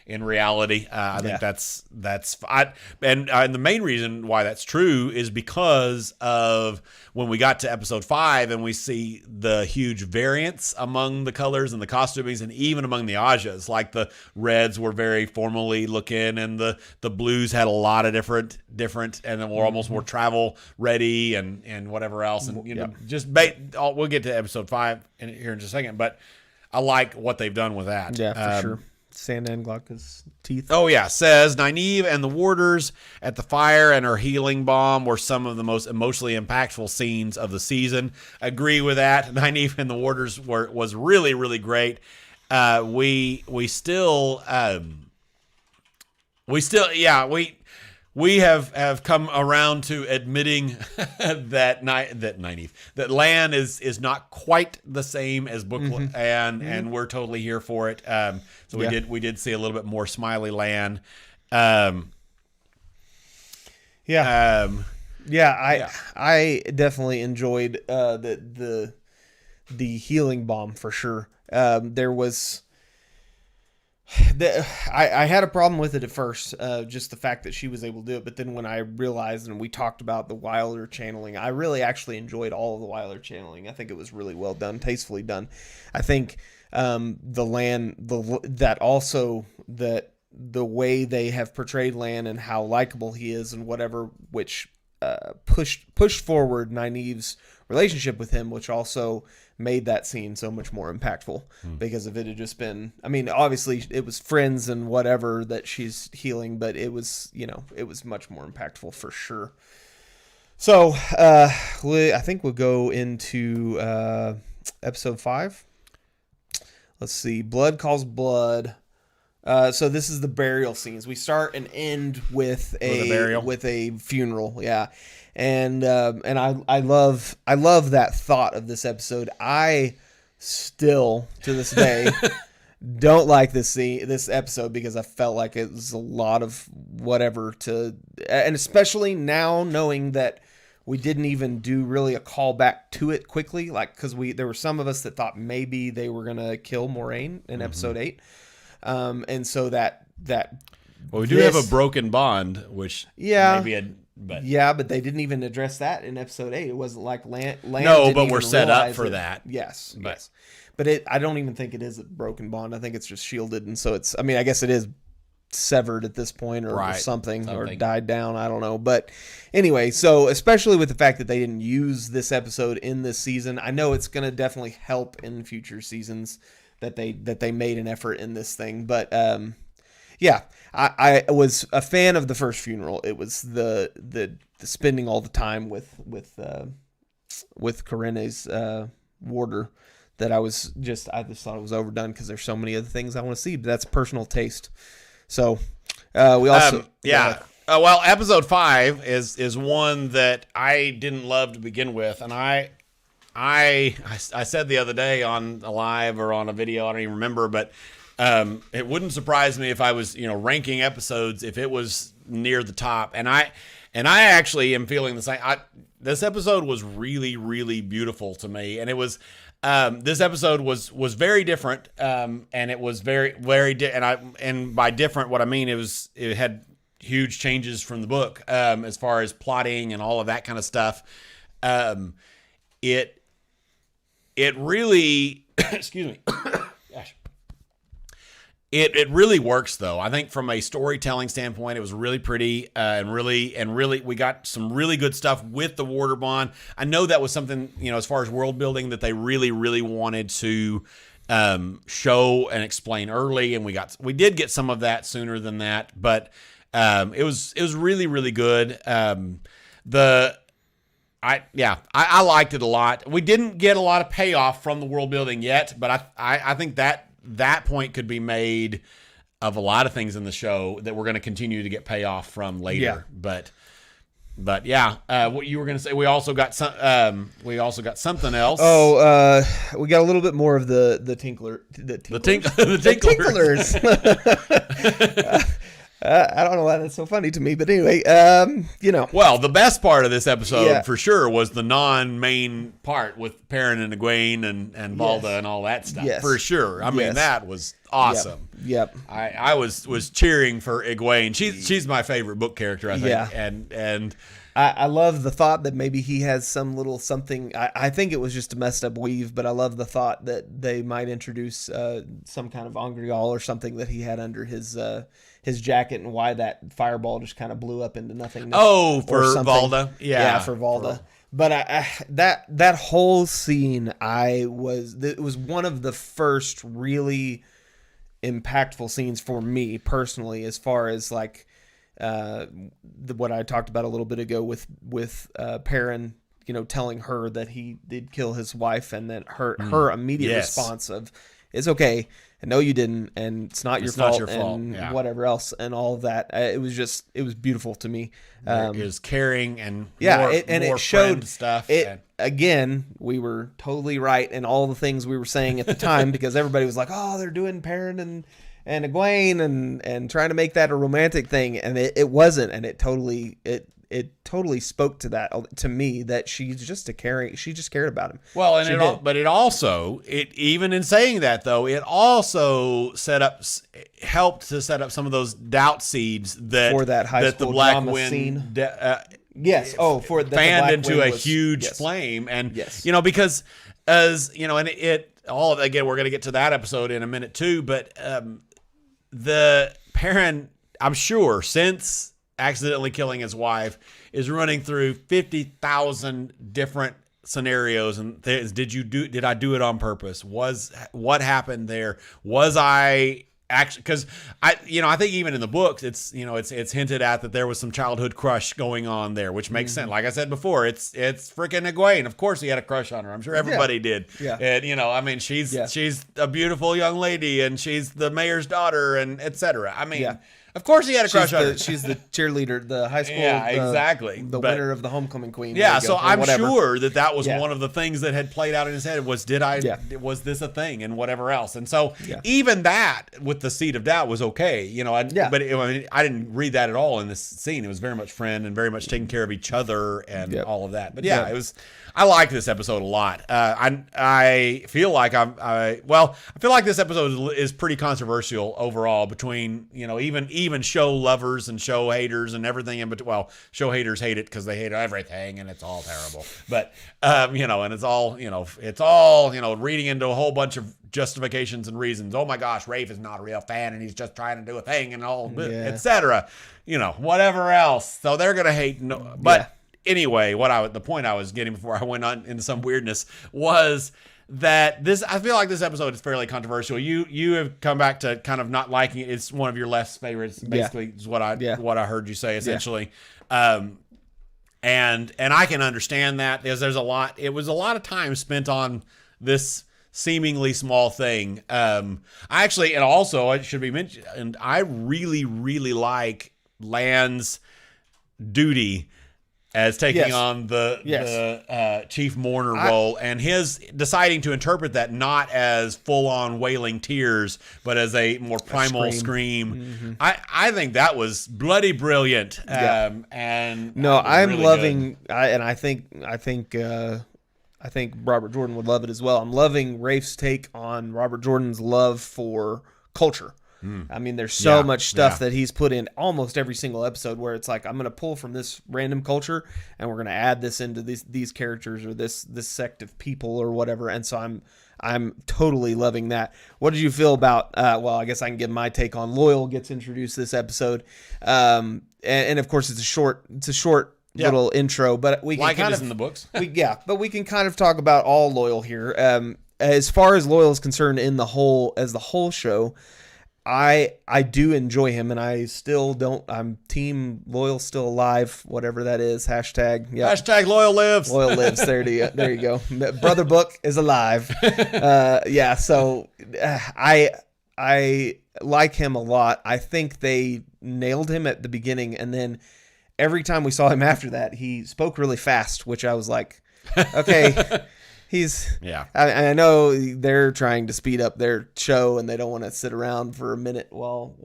In reality, I think that's and the main reason why that's true is because of when we got to episode 5 and we see the huge variance among the colors and the costumings and even among the Ajas. Like the reds were very formally looking and the blues had a lot of different and then were almost more travel ready and whatever else. And we'll get to episode 5 here in just a second, but I like what they've done with that. Yeah, for sure. Sand and Glocka's teeth. Oh, yeah. Says, Nynaeve and the warders at the fire and her healing bomb were some of the most emotionally impactful scenes of the season. Agree with that. Nynaeve and the warders was really, really great. We have come around to admitting that Lan is not quite the same as Book and we're totally here for it. So we did see a little bit more smiley Lan. I definitely enjoyed the healing bomb for sure. There was. I had a problem with it at first, just the fact that she was able to do it. But then when I realized and we talked about the Wilder channeling, I really actually enjoyed all of the Wilder channeling. I think it was really well done, tastefully done. I think the way they have portrayed Lan and how likable he is and whatever, which pushed forward Nynaeve's relationship with him, which also made that scene so much more impactful. Because if it had just been, I mean, obviously it was friends and whatever that she's healing, but it was much more impactful for sure. So I think we'll go into episode 5. Let's see. Blood Calls Blood. So this is the burial scenes. We start and end with a funeral. Yeah. And I love that thought of this episode. I still to this day don't like this episode because I felt like it was a lot of whatever and especially now knowing that we didn't even do really a callback to it quickly, like because there were some of us that thought maybe they were gonna kill Moraine in episode 8, and so that we do have a broken bond, which but they didn't even address that in episode 8. It wasn't like Land. No, but we're set up for that. Yes, yes. But I don't even think it is a broken bond. I think it's just shielded, and so it's. I mean, I guess it is severed at this point or something or died down. I don't know. But anyway, so especially with the fact that they didn't use this episode in this season, I know it's going to definitely help in future seasons that they made an effort in this thing. But yeah, I was a fan of the first funeral. It was the spending all the time with Corinne's warder that I just thought it was overdone because there's so many other things I want to see. But that's personal taste. So we also well, episode 5 is one that I didn't love to begin with, and I said the other day on a live or on a video, I don't even remember, but it wouldn't surprise me if I was ranking episodes if it was near the top, and I actually am feeling the same. This episode was really, really beautiful to me, and it was. This episode was very different, and it was very, very and by different, what I mean it had huge changes from the book, as far as plotting and all of that kind of stuff. It really, excuse me, gosh. It really works though. I think from a storytelling standpoint, it was really pretty and really we got some really good stuff with the Warder Bond. I know that was something as far as world building that they really wanted to show and explain early, and we did get some of that sooner than that, but it was really good. I liked it a lot. We didn't get a lot of payoff from the world building yet, but I think that point could be made of a lot of things in the show that we're going to continue to get payoff from later. Yeah. But yeah, what you were going to say, we also got something else. Oh, we got a little bit more of the tinklers. I don't know why that's so funny to me, but anyway, Well, the best part of this episode for sure was the non-main part with Perrin and Egwene and Valda and all that stuff for sure. I mean, that was awesome. Yep. I was cheering for Egwene. She's my favorite book character, I think. Yeah. And I love the thought that maybe he has some little something. I think it was just a messed up weave, but I love the thought that they might introduce some kind of Angreal or something that he had under his jacket, and why that fireball just kind of blew up into nothingness. Oh, for Valda. Yeah, for Valda. But that whole scene, it was one of the first really impactful scenes for me personally, as far as like what I talked about a little bit ago with Perrin, telling her that he did kill his wife, and then her immediate response of, "It's okay, and no, you didn't, and it's not your fault, and whatever else," and all of that. It was beautiful to me. It was caring and it showed stuff. Again, we were totally right in all the things we were saying at the time, because everybody was like, "Oh, they're doing Perrin and Egwene and trying to make that a romantic thing," and it wasn't, and it totally spoke to that, to me, that she just cared about him. Well, and even in saying that though, it also helped to set up some of those doubt seeds for that high that school the Black drama Wind scene. For fanned into a huge flame, and because as and again, we're going to get to that episode in a minute too, but the Perrin, I'm sure, since accidentally killing his wife, is running through 50,000 different scenarios, and did I do it on purpose? What happened there? Was I actually, because I think even in the books, it's hinted at that there was some childhood crush going on there, which makes sense. Like I said before, it's freaking Egwene. Of course, he had a crush on her. I'm sure everybody did. Yeah. And I mean, she's a beautiful young lady, and she's the mayor's daughter, and etc. I mean. Of course he had a crush on her. She's the cheerleader, the high school. Yeah, exactly. The winner of the homecoming queen. Yeah, so I'm sure that was one of the things that had played out in his head was, was this a thing and whatever else. And so even that with the seed of doubt was okay, but I didn't read that at all in this scene. It was very much friend and very much taking care of each other and all of that. But it was, I like this episode a lot. I feel like I feel like this episode is pretty controversial overall between, even show lovers and show haters and everything in between. Well, show haters hate it because they hate everything and it's all terrible. But, and it's all, reading into a whole bunch of justifications and reasons. Oh my gosh, Rafe is not a real fan and he's just trying to do a thing and all, etc. Whatever else. So they're going to hate. Anyway, the point I was getting before I went on into some weirdness was that I feel like this episode is fairly controversial. You have come back to kind of not liking it. It's one of your less favorites, basically, is what I heard you say essentially. And I can understand that because it was a lot of time spent on this seemingly small thing. It should be mentioned, and I really, really like Lan's duty as taking on the chief mourner role, and his deciding to interpret that not as full-on wailing tears, but as a more primal scream. Mm-hmm. I think that was bloody brilliant. I'm really loving, I think Robert Jordan would love it as well. I'm loving Rafe's take on Robert Jordan's love for culture. I mean, there's so much stuff that he's put in almost every single episode where it's like, I'm going to pull from this random culture and we're going to add this into these characters or this sect of people or whatever. And so I'm totally loving that. What did you feel about, I guess I can give my take on Loyal gets introduced this episode. And of course it's a short little intro, but we can like it is in the books. But we can kind of talk about all Loyal here. As far as Loyal is concerned the whole show, I do enjoy him, and I still don't. I'm team Loyal still alive, whatever that is. Hashtag. Yep. Hashtag Loyal lives. Loyal lives. There you go. Brother Book is alive. So I like him a lot. I think they nailed him at the beginning, and then every time we saw him after that, he spoke really fast, which I was like, okay. I know they're trying to speed up their show and they don't want to sit around for a minute while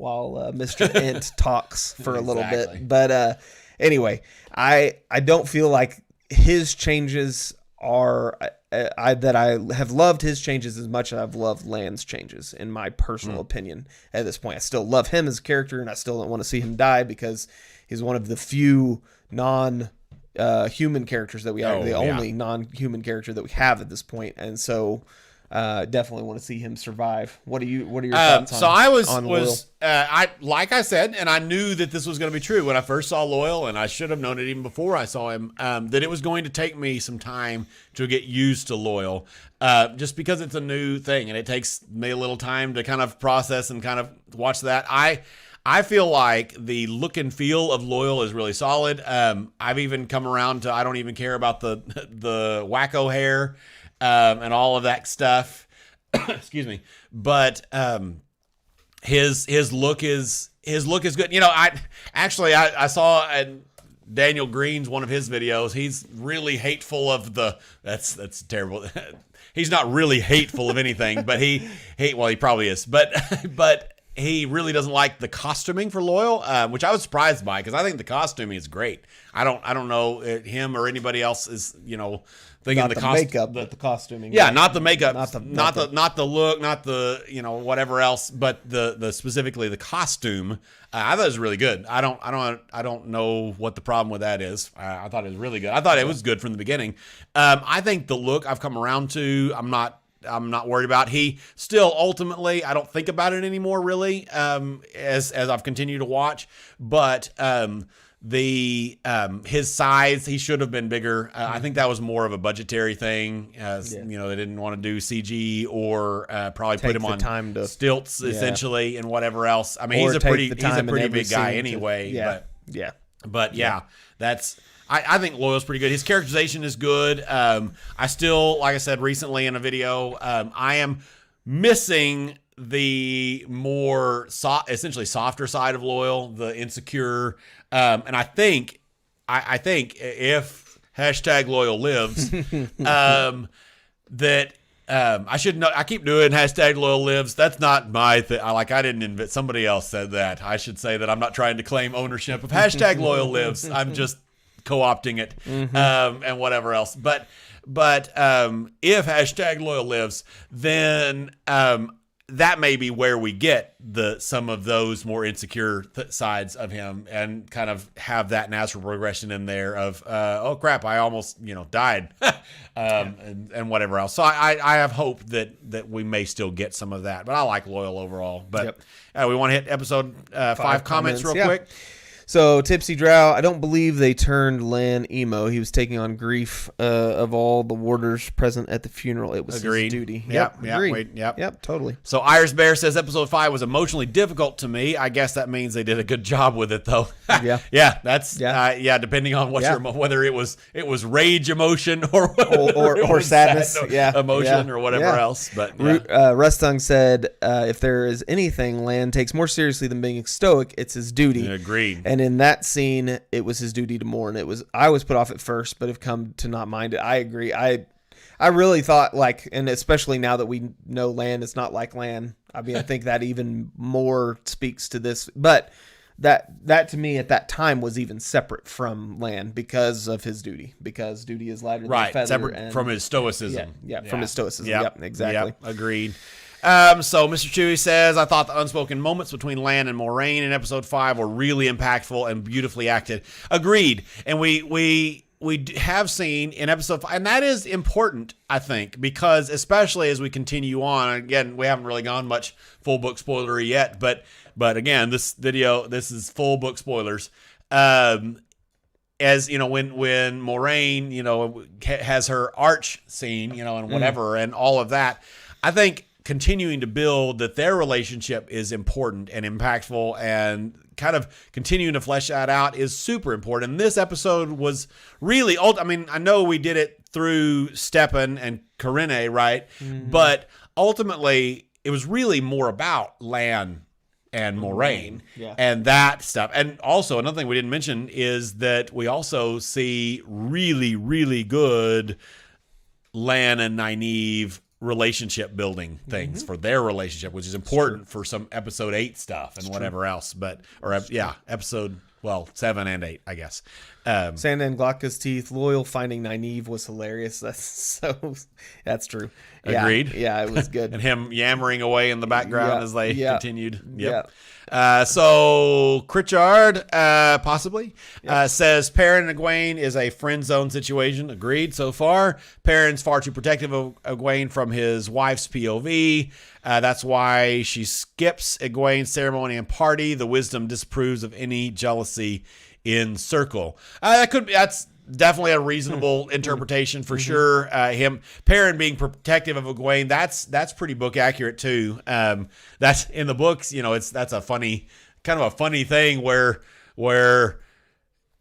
Mr. Ent talks for a little bit. But anyway, I don't feel like his changes are that I have loved his changes as much as I've loved Lan's changes, in my personal opinion. At this point, I still love him as a character, and I still don't want to see him die because he's one of the few human characters that we have, only non-human character that we have at this point, and so definitely want to see him survive. What are your thoughts on? So I was like I said, and I knew that this was going to be true when I first saw Loyal, and I should have known it even before I saw him. That it was going to take me some time to get used to Loyal, just because it's a new thing, and it takes me a little time to kind of process and kind of watch that. I feel like the look and feel of Loyal is really solid. I've even come around to I don't even care about the wacko hair and all of that stuff. Excuse me, but his look is good. I saw Daniel Green's one of his videos. He's really hateful of that's terrible. He's not really hateful of anything, but he probably is, but. He really doesn't like the costuming for Loyal, which I was surprised by because I think the costuming is great. I don't know him or anybody else is thinking not the makeup, but the costuming. Yeah, not the makeup, not the look, not the whatever else, but the specifically the costume. I thought it was really good. I don't know what the problem with that is. I thought it was really good. I thought it was good from the beginning. I think the look I've come around to. I'm not worried about. He still ultimately, I don't think about it anymore really, as I've continued to watch. But his size, he should have been bigger. I think that was more of a budgetary thing. They didn't want to do CG or probably put him on stilts essentially and whatever else. I mean, he's a pretty big guy anyway. But that's. I think Loyal's pretty good. His characterization is good. I still, like I said recently in a video, I am missing the more essentially softer side of Loyal, the insecure. And I think if #Loyal lives, that I should know. I keep doing #Loyal lives. That's not my thing. I didn't invent. Somebody else said that. I should say that I'm not trying to claim ownership of #Loyal lives. I'm just co-opting it and whatever else. But if #Loyal lives, then that may be where we get some of those more insecure sides of him, and kind of have that natural progression in there of oh crap, I almost died, and whatever else. So I have hope that we may still get some of that. But I like Loyal overall. But we want to hit episode 5 comments real quick. So, Tipsy Drow, I don't believe they turned Lan emo. He was taking on grief of all the warders present at the funeral. It was his duty. Yep, totally. So, Iris Bear says episode 5 was emotionally difficult to me. I guess that means they did a good job with it, though. That's depending on what whether it was rage emotion or sadness, emotion or whatever else. But Rustung said if there is anything Lan takes more seriously than being stoic, it's his duty. Agreed. And in that scene, it was his duty to mourn. I was put off at first, but have come to not mind it. I agree. I really thought, and especially now that we know Lan is not like Lan. I mean, I think that even more speaks to this. But that to me at that time was even separate from Lan because of his duty. Because duty is lighter than a feather. Separate from his stoicism. From his stoicism. Yep, exactly. Yep, agreed. So Mr. Chewie says, I thought the unspoken moments between Lan and Moraine in episode 5 were really impactful and beautifully acted. Agreed. And we have seen in episode 5, and that is important, I think, because especially as we continue on, again, we haven't really gone much full book spoilery yet, but again, this is full book spoilers. As when Moraine, has her arch scene, and whatever, and all of that, I think continuing to build that their relationship is important and impactful, and kind of continuing to flesh that out is super important. And this episode was really old. I mean, I know we did it through Stepan and Karine, right? Mm-hmm. But ultimately, it was really more about Lan and Moraine and that stuff. And also, another thing we didn't mention is that we also see really, really good Lan and Nynaeve relationship building things for their relationship, which is important for some episode 8 stuff and whatever else. Episode 7 and 8, I guess. Sanda and Glocka's teeth. Loyal finding Nynaeve was hilarious. That's true. Agreed. Yeah, it was good. And him yammering away in the background as they continued. Yep. So Critchard, possibly, says Perrin and Egwene is a friend zone situation. Agreed so far. Perrin's far too protective of Egwene from his wife's POV. That's why she skips Egwene's ceremony and party. The wisdom disapproves of any jealousy in circle. That's definitely a reasonable interpretation for sure. Perrin being protective of Egwene, that's pretty book accurate too. That's in the books, that's a funny thing where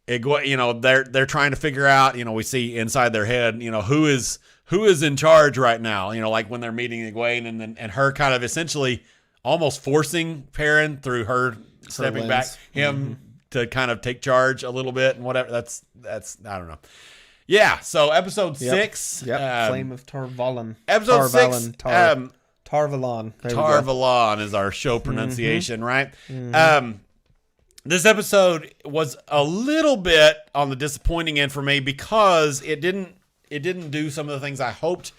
Egwene, they're trying to figure out, we see inside their head, who is in charge right now, like when they're meeting Egwene and her kind of essentially almost forcing Perrin through her stepping back, him to kind of take charge a little bit and whatever. That's I don't know. Yeah. So episode 6. Yep. Flame of Tarvalon. Episode 6. Tarvalon. Tarvalon is our show pronunciation, right? This episode was a little bit on the disappointing end for me because it didn't do some of the things I hoped.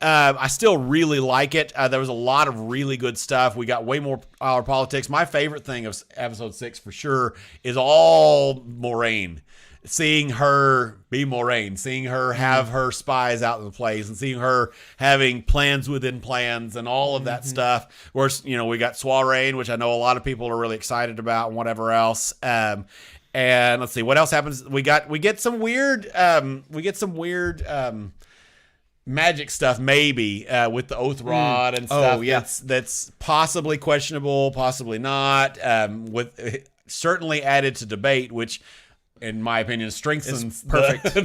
I still really like it. There was a lot of really good stuff. We got way more our politics. My favorite thing of episode 6 for sure is all Moraine. Seeing her be Moraine, seeing her have her spies out in the place, and seeing her having plans within plans and all of that stuff. Of course, we got Soiraine, which I know a lot of people are really excited about and whatever else. And let's see what else happens. We get some weird magic stuff, maybe with the oath rod and stuff. That's possibly questionable, possibly not. With certainly added to debate, which, in my opinion, strengthens perfect.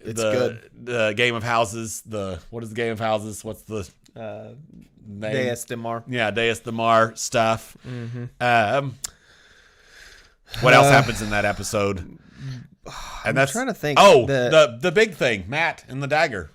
It's good. The Game of Houses. What is the Game of Houses? What's the name? Deus de Mar. Yeah, Deus de Mar stuff. What else happens in that episode? And I'm trying to think. The big thing, Matt and the dagger.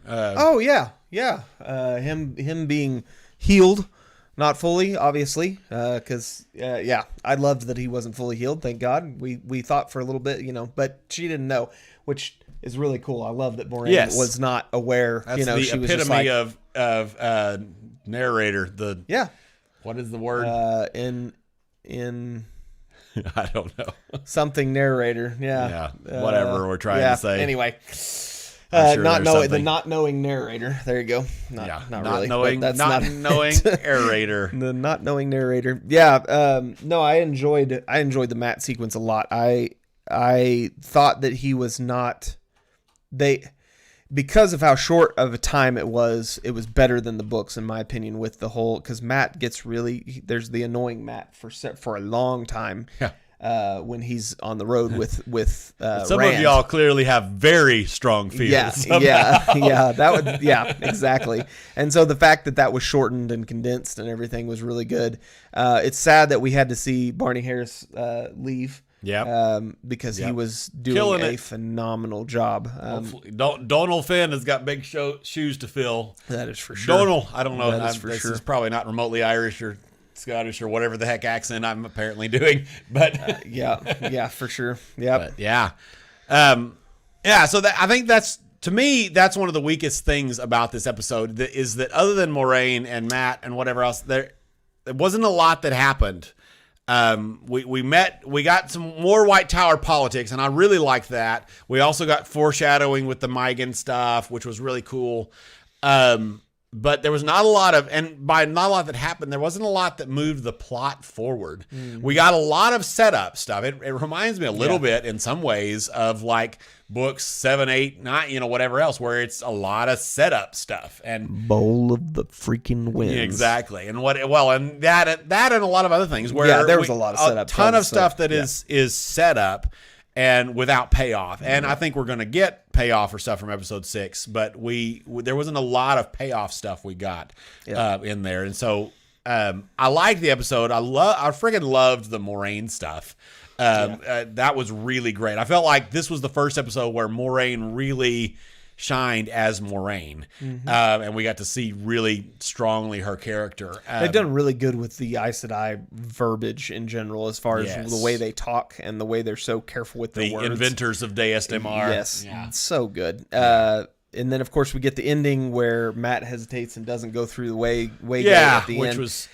Him being healed, not fully, obviously, because I loved that he wasn't fully healed. Thank God. We thought for a little bit, but she didn't know, which is really cool. I love that Moraine was not aware. That's the she was epitome just of narrator. What is the word? In I don't know. Something narrator. Yeah. Whatever we're trying to say. Anyway. Sure the not knowing narrator. There you go. Not really. Knowing, that's not knowing narrator. The not knowing narrator. Yeah. No, I enjoyed the Matt sequence a lot. I thought that he was not. Because of how short of a time it was better than the books, in my opinion, with the whole, because Matt gets there's the annoying Matt for a long time. Yeah. When he's on the road with some Rand. of y'all clearly have very strong feelings. Exactly. And so the fact that was shortened and condensed and everything was really good. It's sad that we had to see Barney Harris leave. Yeah, because he was doing a phenomenal job. Donald Finn has got big shoes to fill. That is for sure. Donald, I don't know. That is for sure. Is probably not remotely Irish or Scottish or whatever the heck accent I'm apparently doing, but for sure. Yeah, So I think to me that's one of the weakest things about this episode is that other than Moraine and Matt and whatever else, there wasn't a lot that happened. We got some more White Tower politics, and I really liked that. We also got foreshadowing with the Migan stuff, which was really cool. But there was not a lot and by not a lot that happened, there wasn't a lot that moved the plot forward. Mm-hmm. We got a lot of setup stuff. It reminds me a little bit in some ways of like books 7, 8, 9, whatever else, where it's a lot of setup stuff and Bowl of the freaking Winds. Exactly. And and that and a lot of other things where there was a lot of setup. A ton of stuff that is set up and without payoff. And I think we're going to get payoff for stuff from episode 6, but there wasn't a lot of payoff stuff we got in there. And so I liked the episode. I freaking loved the Moraine stuff. That was really great. I felt like this was the first episode where Moraine really shined as Moraine, and we got to see really strongly her character. They've done really good with the Aes Sedai verbiage in general, as far as the way they talk and the way they're so careful with their words. The inventors of Deus de Mar. Yes, so good. And then, of course, we get the ending where Matt hesitates and doesn't go through the way at the end. Which was...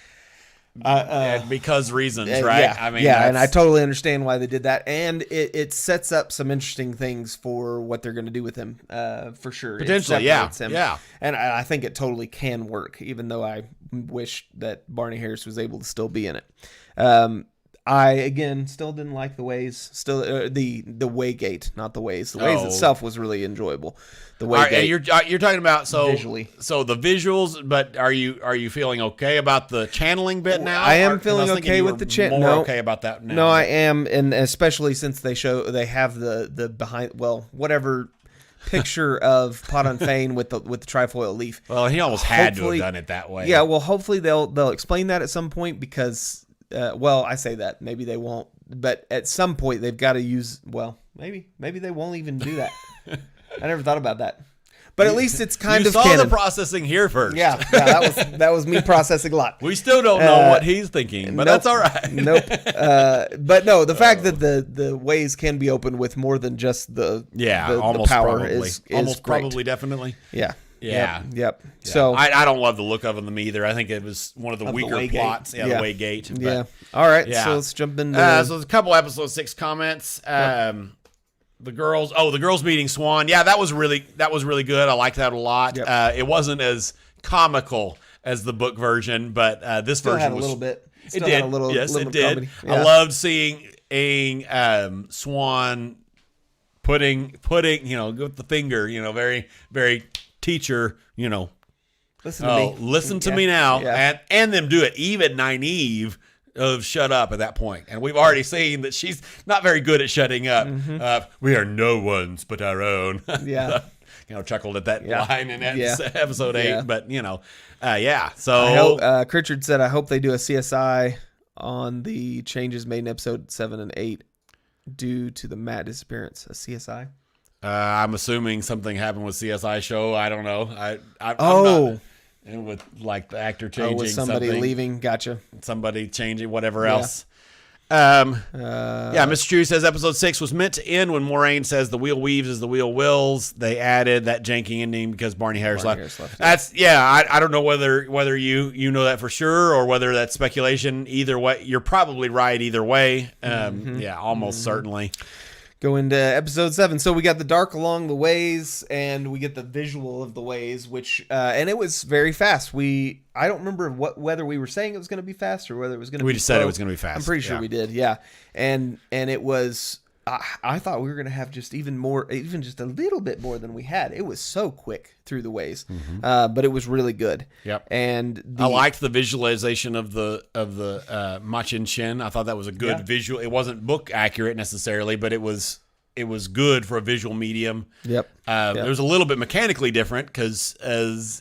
because reasons, right? And I totally understand why they did that, and it sets up some interesting things for what they're going to do with him, for sure. Potentially, him. And I think it totally can work, even though I wish that Barney Harris was able to still be in it. I again still didn't like the ways. Still, the Waygate, not the ways. The ways itself was really enjoyable. The Waygate. You're talking about visually. So the visuals, but are you feeling okay about the channeling bit now? I am feeling okay with the channel. No, okay about that now. No, I am, and especially since they have the behind whatever picture of Podon Fane with the trifoil leaf. Well, he almost had to have done it that way. Yeah, well, hopefully they'll explain that at some point because. I say that maybe they won't, but at some point they've got to use. Well, maybe they won't even do that. I never thought about that, but at least it's kind of saw canon. The processing here first. Yeah, that was me processing a lot. We still don't know what he's thinking, but that's all right. Nope. But no, the fact that the ways can be opened with more than just the almost power probably. is almost great. Probably definitely. Yeah. Yeah. Yep. Yeah. So I don't love the look of them either. I think it was one of the weaker plots. Yeah, the Waygate. Yeah. All right. Yeah. So let's jump into. So there's a couple episode 6 comments. The girls meeting Swan. Yeah, that was really good. I liked that a lot. Yep. It wasn't as comical as the book version, but this version had a was little bit. It did. Yes, it did. comedy. Yeah. I loved seeing seeing Swan putting with the finger, very, very teacher, Listen to me. Listen to me now. Yeah. And them do it. Even Nynaeve of shut up at that point. And we've already seen that she's not very good at shutting up. Mm-hmm. We are no one's but our own. Yeah. Chuckled at that line in episode 8. But, So I hope, Pritchard said, I hope they do a CSI on the changes made in episode 7 and 8 due to the Matt disappearance. A CSI? I'm assuming something happened with CSI show. I don't know. I'm not, and with like the actor changing, with somebody leaving, gotcha. Somebody changing, whatever else. Mr. Chewie says episode 6 was meant to end when Moraine says the wheel weaves as the wheel wills. They added that janky ending because Barney Harris left. I don't know whether you know that for sure or whether that's speculation. Either way, you're probably right either way. Almost certainly. Go into episode 7. So we got the dark along the ways, and we get the visual of the ways, which and it was very fast. I don't remember whether we were saying it was going to be fast or whether it was going to be. We just said it was going to be fast. I'm pretty sure we did. Yeah, and it was. I thought we were going to have just even just a little bit more than we had. It was so quick through the ways, but it was really good. Yep. And I liked the visualization of the Machin Shin. I thought that was a good visual. It wasn't book accurate necessarily, but it was good for a visual medium. Yep. It was a little bit mechanically different because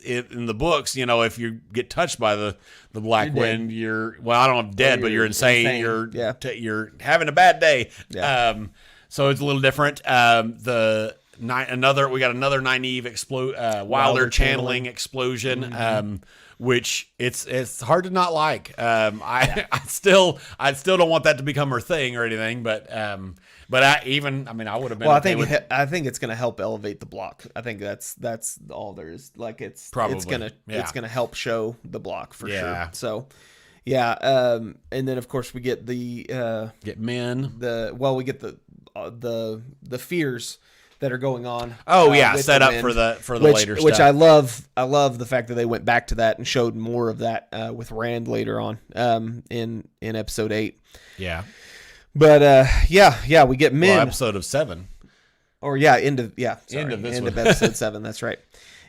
in the books, if you get touched by the black wind, I don't know if dead, but you're insane. You're having a bad day. Yeah. So it's a little different. We got another Nynaeve Wilder channeling explosion. Which it's hard to not like. I still don't want that to become her thing or anything, but I would have been. Well, I think it's going to help elevate the block. I think that's all there is. Like it's going to help show the block for sure. So, and then of course we get get men. We get the fears that are going on. Set up for the later stuff. Which I love. I love the fact that they went back to that and showed more of that with Rand later on in episode 8. Yeah. But we get men. Episode of 7. Or end of episode 7. That's right.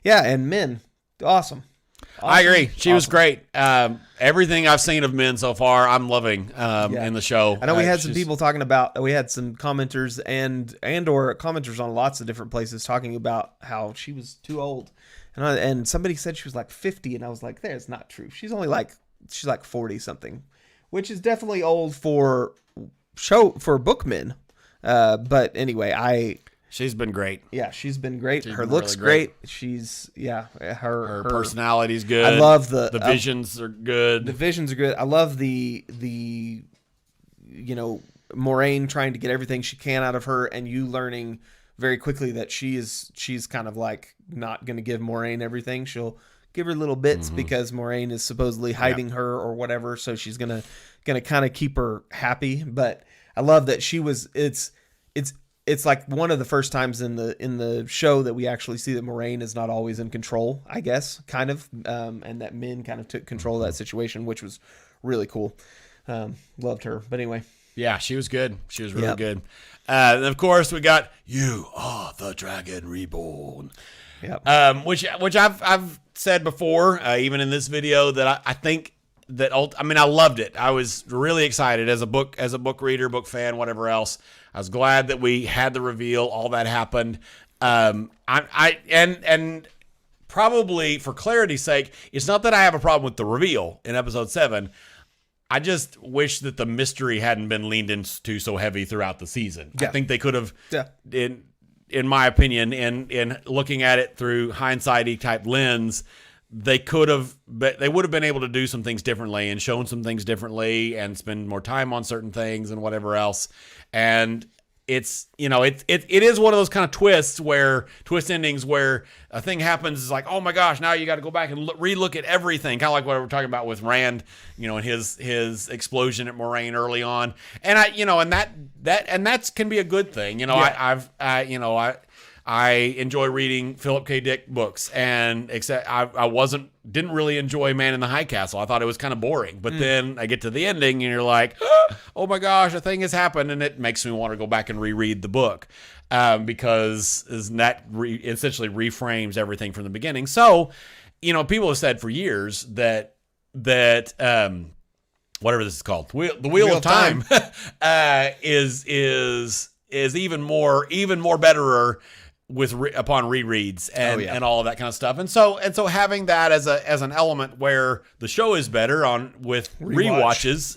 Yeah, and men, awesome. I agree. She was great. Everything I've seen of men so far, I'm loving in the show. I know we had some people talking about. We had some commenters and/or commenters on lots of different places talking about how she was too old, and somebody said she was like 50, and I was like, "That's not true. She's like 40 something, which is definitely old for bookmen." But anyway, she's been great. Yeah, she's been great. Her looks really great. She's her personality's good. I love the visions are good. The visions are good. I love the Moraine trying to get everything she can out of her, and you learning very quickly that she's kind of like not going to give Moraine everything. She'll give her little bits because Moraine is supposedly hiding her or whatever. So she's gonna kind of keep her happy. But I love that she was. It's like one of the first times in the show that we actually see that Moraine is not always in control, I guess, kind of, and that Min kind of took control of that situation, which was really cool. Loved her. But anyway. Yeah, she was good. She was really good. And of course, we got You Are the Dragon Reborn. Yep. Which I've said before, even in this video, that I think that I loved it. I was really excited as a book reader, book fan, whatever else. I was glad that we had the reveal. All that happened. And probably for clarity's sake, it's not that I have a problem with the reveal in episode 7. I just wish that the mystery hadn't been leaned into so heavy throughout the season. Yeah. I think they could have, in my opinion, in looking at it through hindsight-y type lens, they would have been able to do some things differently and shown some things differently and spend more time on certain things and whatever else. And it's, it is one of those kind of twist endings where a thing happens. It's like, oh my gosh, now you got to go back and relook at everything. Kind of like what we're talking about with Rand, and his explosion at Moraine early on. And that can be a good thing. I enjoy reading Philip K. Dick books, and except I didn't really enjoy Man in the High Castle. I thought it was kind of boring. But then I get to the ending, and you're like, oh my gosh, a thing has happened, and it makes me want to go back and reread the book because that essentially reframes everything from the beginning. So, people have said for years that whatever this is called, the Wheel of Time, is even more betterer upon rereads and all of that kind of stuff. And so having that as an element where the show is better with rewatches.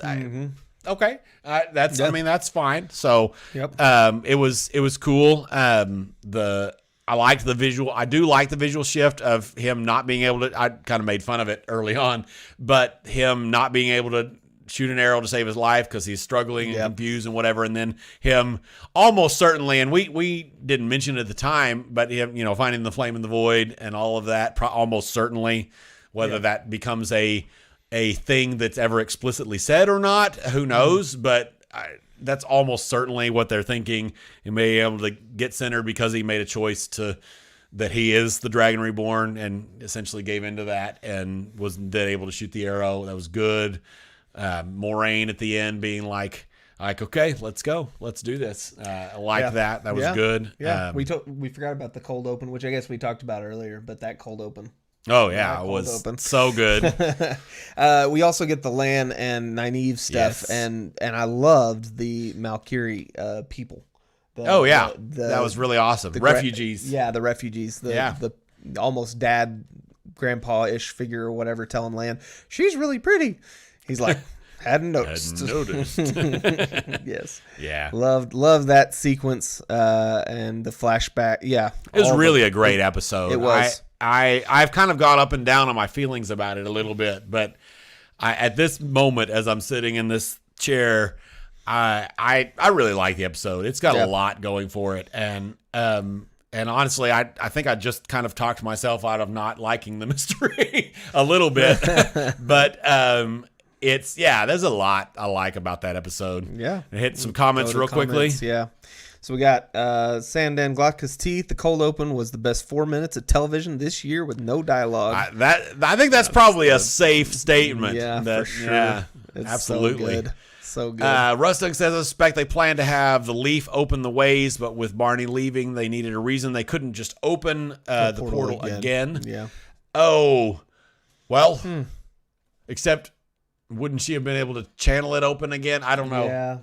Okay. That's fine. So, it was cool. I liked the visual. I do like the visual shift of him not being able to, I kind of made fun of it early on, but him not being able to shoot an arrow to save his life because he's struggling and confused and whatever. And then him almost certainly, and we didn't mention it at the time, but him, finding the flame in the void and all of that, almost certainly, whether that becomes a thing that's ever explicitly said or not, who knows? But that's almost certainly what they're thinking. He may be able to get centered because he made a choice that he is the Dragon Reborn and essentially gave into that and was then able to shoot the arrow. That was good. Moraine at the end being like, okay, let's go. Let's do this. I like that. That was good. Yeah. We forgot about the cold open, which I guess we talked about earlier, but that cold open. Oh yeah, it was so good. We also get the Lan and Nynaeve stuff, and I loved the Malkiri people. That was really awesome. The refugees. The refugees. The almost dad, grandpa-ish figure or whatever telling Lan, she's really pretty. He's like, hadn't noticed. Yes. Yeah. Loved that sequence and the flashback. Yeah. It was really a great episode. It was. I've kind of gone up and down on my feelings about it a little bit, but at this moment, as I'm sitting in this chair, I really like the episode. It's got a lot going for it, and honestly, I think I just kind of talked myself out of not liking the mystery a little bit, but there's a lot I like about that episode. Yeah, hit some comments real quickly. Yeah. So we got Sandan Glotka's Teeth. The cold open was the best 4 minutes of television this year with no dialogue. I think that's probably a safe statement. Yeah, for sure. Yeah, it's absolutely. So good. Rustung says, I suspect they plan to have the Leaf open the ways, but with Barney leaving, they needed a reason. They couldn't just open the portal again. Yeah. Oh, well, except wouldn't she have been able to channel it open again? I don't know. Yeah.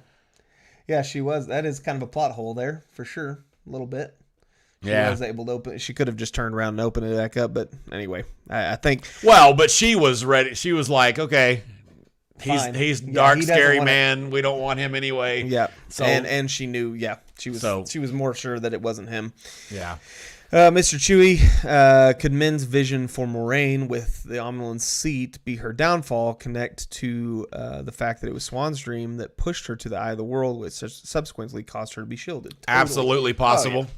Yeah, she was. That is kind of a plot hole there, for sure. A little bit. She was able to open. She could have just turned around and opened it back up, but anyway, I think. Well, but she was ready. She was like, okay, he's dark, scary man. We don't want him anyway. Yeah. So and she knew. Yeah, she was more sure that it wasn't him. Yeah. Mr. Chewie, could Min's vision for Moraine with the Omnilan seat be her downfall? Connect to the fact that it was Swan's dream that pushed her to the eye of the world, which subsequently caused her to be shielded. Totally. Absolutely possible.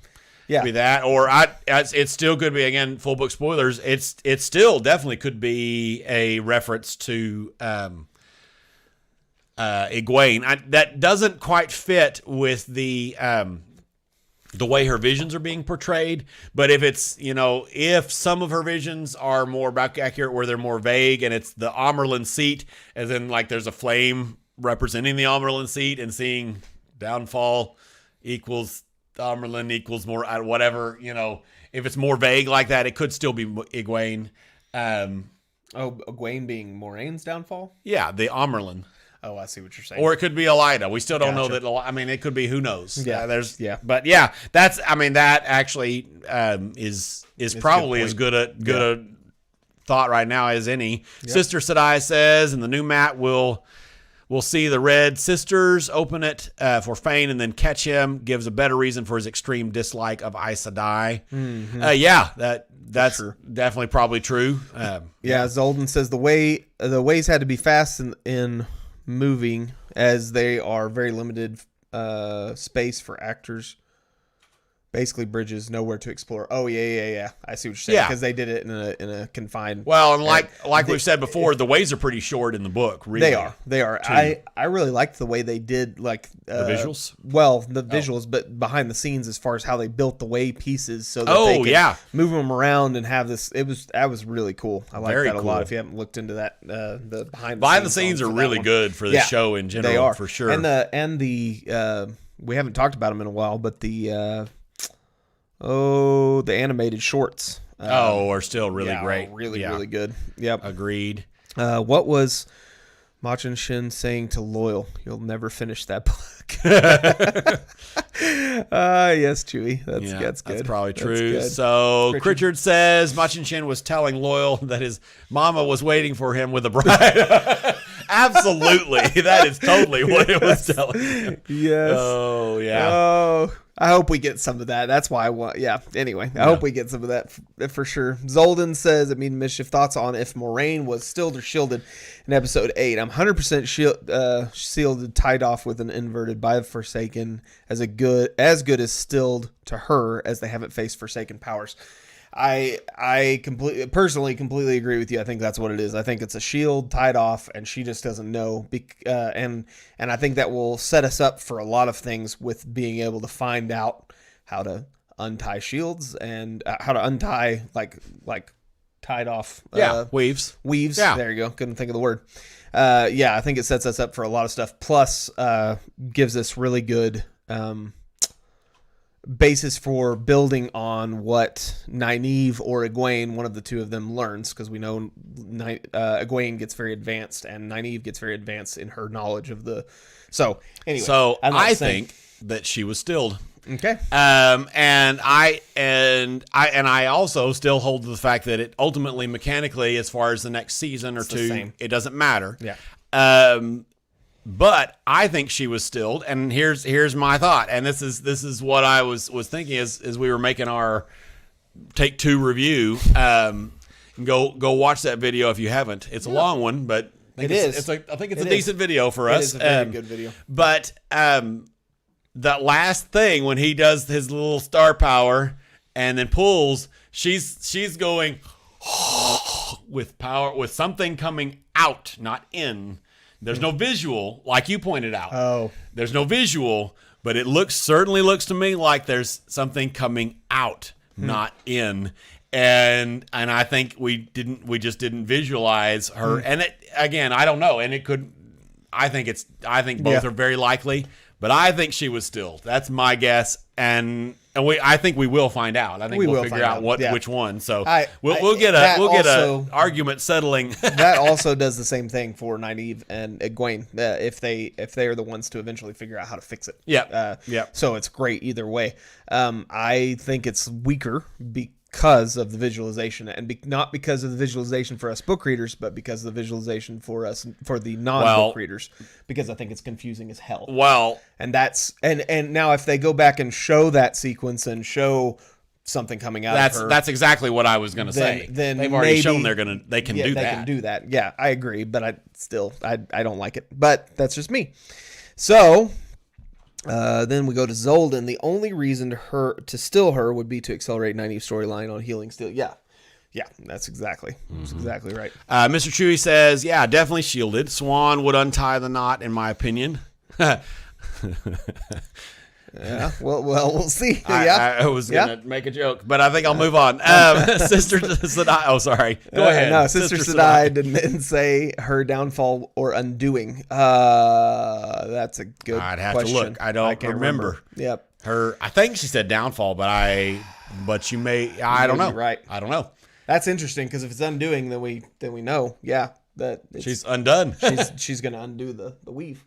Yeah. Be that, or it still could be, again, full book spoilers. It still definitely could be a reference to Egwene. That doesn't quite fit with the way her visions are being portrayed, but if it's, if some of her visions are more accurate where they're more vague and it's the Amyrlin seat, as in like there's a flame representing the Amyrlin seat and seeing downfall equals Amyrlin equals more whatever, if it's more vague like that, it could still be Egwene. Egwene being Moraine's downfall? Yeah, the Amyrlin. Oh, I see what you're saying. Or it could be Elida. We still don't know that. I mean, it could be. Who knows? Yeah. But yeah, that's. I mean, that actually is probably as good a thought right now as any. Yep. Sister Sedai says, and the new mat will see the Red Sisters open it for Fane and then catch him. Gives a better reason for his extreme dislike of Aes Sedai. Mm-hmm. That's definitely probably true. Zoldan says the ways had to be fast in moving as they are very limited space for actors basically bridges nowhere to explore. Oh yeah. I see what you're saying, because they did it in a confined. Well, and like we've said before, the ways are pretty short in the book. Really, they are. I really liked the way they did the visuals. Well, the visuals, but behind the scenes as far as how they built the way pieces so that they could move them around and have this. That was really cool. I like that a lot. If you haven't looked into that, the behind the scenes are really good for the show in general. They are for sure. And the we haven't talked about them in a while, but the animated shorts. Are still really great. Really good. Yep. Agreed. What was Machin Shin saying to Loyal? You'll never finish that book. Yes, Chewie. That's good. That's probably true. So Pritchard says Machin Shin was telling Loyal that his mama was waiting for him with a bride. Absolutely. That is totally what it was telling him. Yes. Oh, yeah. Oh, I hope we get some of that. That's why I want. Yeah. Anyway, I hope we get some of that for sure. Zolden says, Mischief, thoughts on if Moraine was stilled or shielded in episode 8. I'm 100% shielded, tied off with an inverted by the Forsaken as good as stilled to her, as they haven't faced Forsaken powers. I completely agree with you. I think that's what it is. I think it's a shield tied off, and she just doesn't know. And I think that will set us up for a lot of things with being able to find out how to untie shields and how to untie like tied off. Weaves. Yeah. There you go. Couldn't think of the word. I think it sets us up for a lot of stuff. Plus, gives us really good basis for building on what Nynaeve or Egwene, one of the two of them, learns, because we know Egwene gets very advanced and Nynaeve gets very advanced in her knowledge of the. So anyway, I think that she was stilled. Okay. And I also still hold to the fact that it ultimately, mechanically, as far as the next season or two, it doesn't matter. Yeah. But I think she was stilled, and here's my thought, and this is what I was thinking as we were making our Take 2 review. Go watch that video if you haven't. It's a long one, but I think it's a decent video for us. It is a very good video. But that last thing when he does his little star power and then pulls, she's going with power, with something coming out, not in. There's no visual, like you pointed out. Oh. There's no visual, but it certainly looks to me like there's something coming out, not in. And I think we just didn't visualize her. And it, again, I don't know. And it could, I think both are very likely, but I think she was stilled. That's my guess. And I think we will find out. I think we'll figure out which one. So we'll get an argument settling. That also does the same thing for Nynaeve and Egwene, if they are the ones to eventually figure out how to fix it. Yeah. So it's great either way. I think it's weaker because of the visualization, and not because of the visualization for us book readers, but because of the visualization for us, for the non-book readers, because I think it's confusing as hell. Well, and that's and now if they go back and show that sequence and show something coming out of her, that's exactly what I was going to say. Then they've already shown they can do that. They can do that. Yeah, I agree, but I don't like it. But that's just me. So. Then we go to Zolden. The only reason to still her would be to accelerate Nynaeve's storyline on healing steel. Yeah, that's exactly right. Mr. Chewie says, yeah, definitely shielded. Swan would untie the knot, in my opinion. Yeah, well, we'll see. I was going to make a joke, but I think I'll move on. Sister Sedai. Oh, sorry. Go ahead. No, Sister Sedai didn't say her downfall or undoing. That's a good question. I'd have to look. I can't remember. Yep. I think she said downfall, but you may. I don't know. Right. I don't know. That's interesting, because if it's undoing, then we know. Yeah, that she's undone. she's going to undo the weave.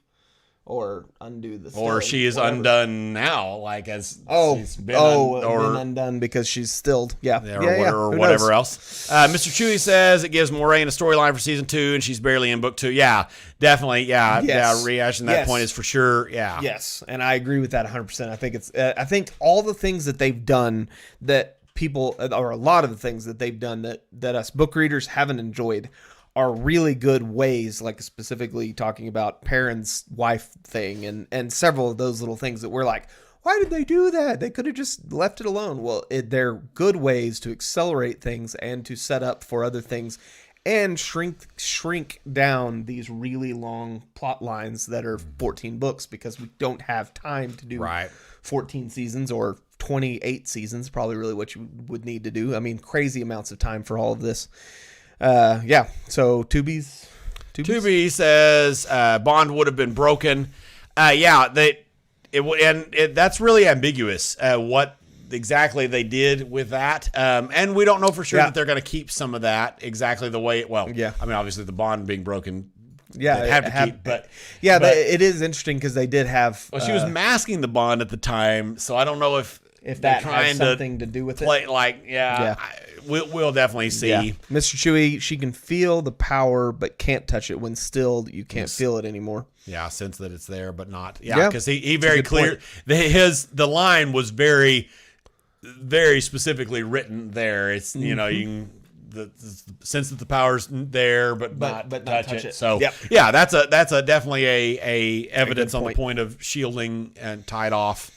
Or undo the still, or she is undone now, like as she's been been undone because she's stilled. Or whatever else. Mr. Chewie says it gives Moraine a storyline for season 2, and she's barely in book 2. Yeah, definitely. Yeah, rehashing that point is for sure. Yeah, yes, and I agree with that 100%. I think it's. I think all the things that they've done that people, or a lot of the things that they've done that us book readers haven't enjoyed, are really good ways, like specifically talking about Perrin's wife thing and several of those little things that we're like, why did they do that? They could have just left it alone. Well, they're good ways to accelerate things and to set up for other things and shrink down these really long plot lines that are 14 books, because we don't have time to do 14 seasons or 28 seasons, probably really what you would need to do. I mean, crazy amounts of time for all of this. So Tubi says Bond would have been broken. That's really ambiguous what exactly they did with that, and we don't know for sure that they're going to keep some of that exactly the way I mean, obviously the bond being broken, it is interesting because they did have she was masking the bond at the time, so I don't know if that has something to do with it. We'll definitely see. Mr. Chewie, she can feel the power but can't touch it. When stilled, you can't feel it anymore. Sense that it's there but not. Because he very clear the line was very, very specifically written there. It's you can the sense that the power's there but not touch it. So that's a definitely a evidence on the point of shielding and tied off.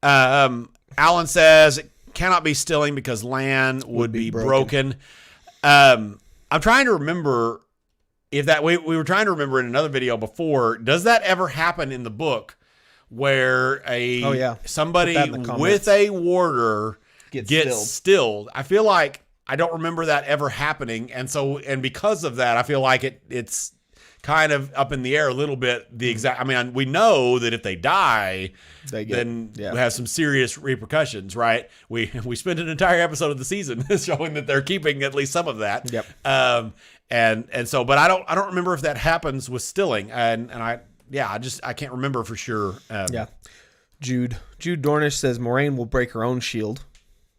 Alan says it cannot be stilling because Lan would be broken. I'm trying to remember if that we were trying to remember in another video before. Does that ever happen in the book where somebody with a warder gets stilled? I feel like I don't remember that ever happening, and because of that, I feel like it's kind of up in the air a little bit. I mean, we know that if they die, then we have some serious repercussions, right? We spent an entire episode of the season showing that they're keeping at least some of that. And so, but I don't remember if that happens with stilling, and I can't remember for sure. Jude Dornish says Moraine will break her own shield.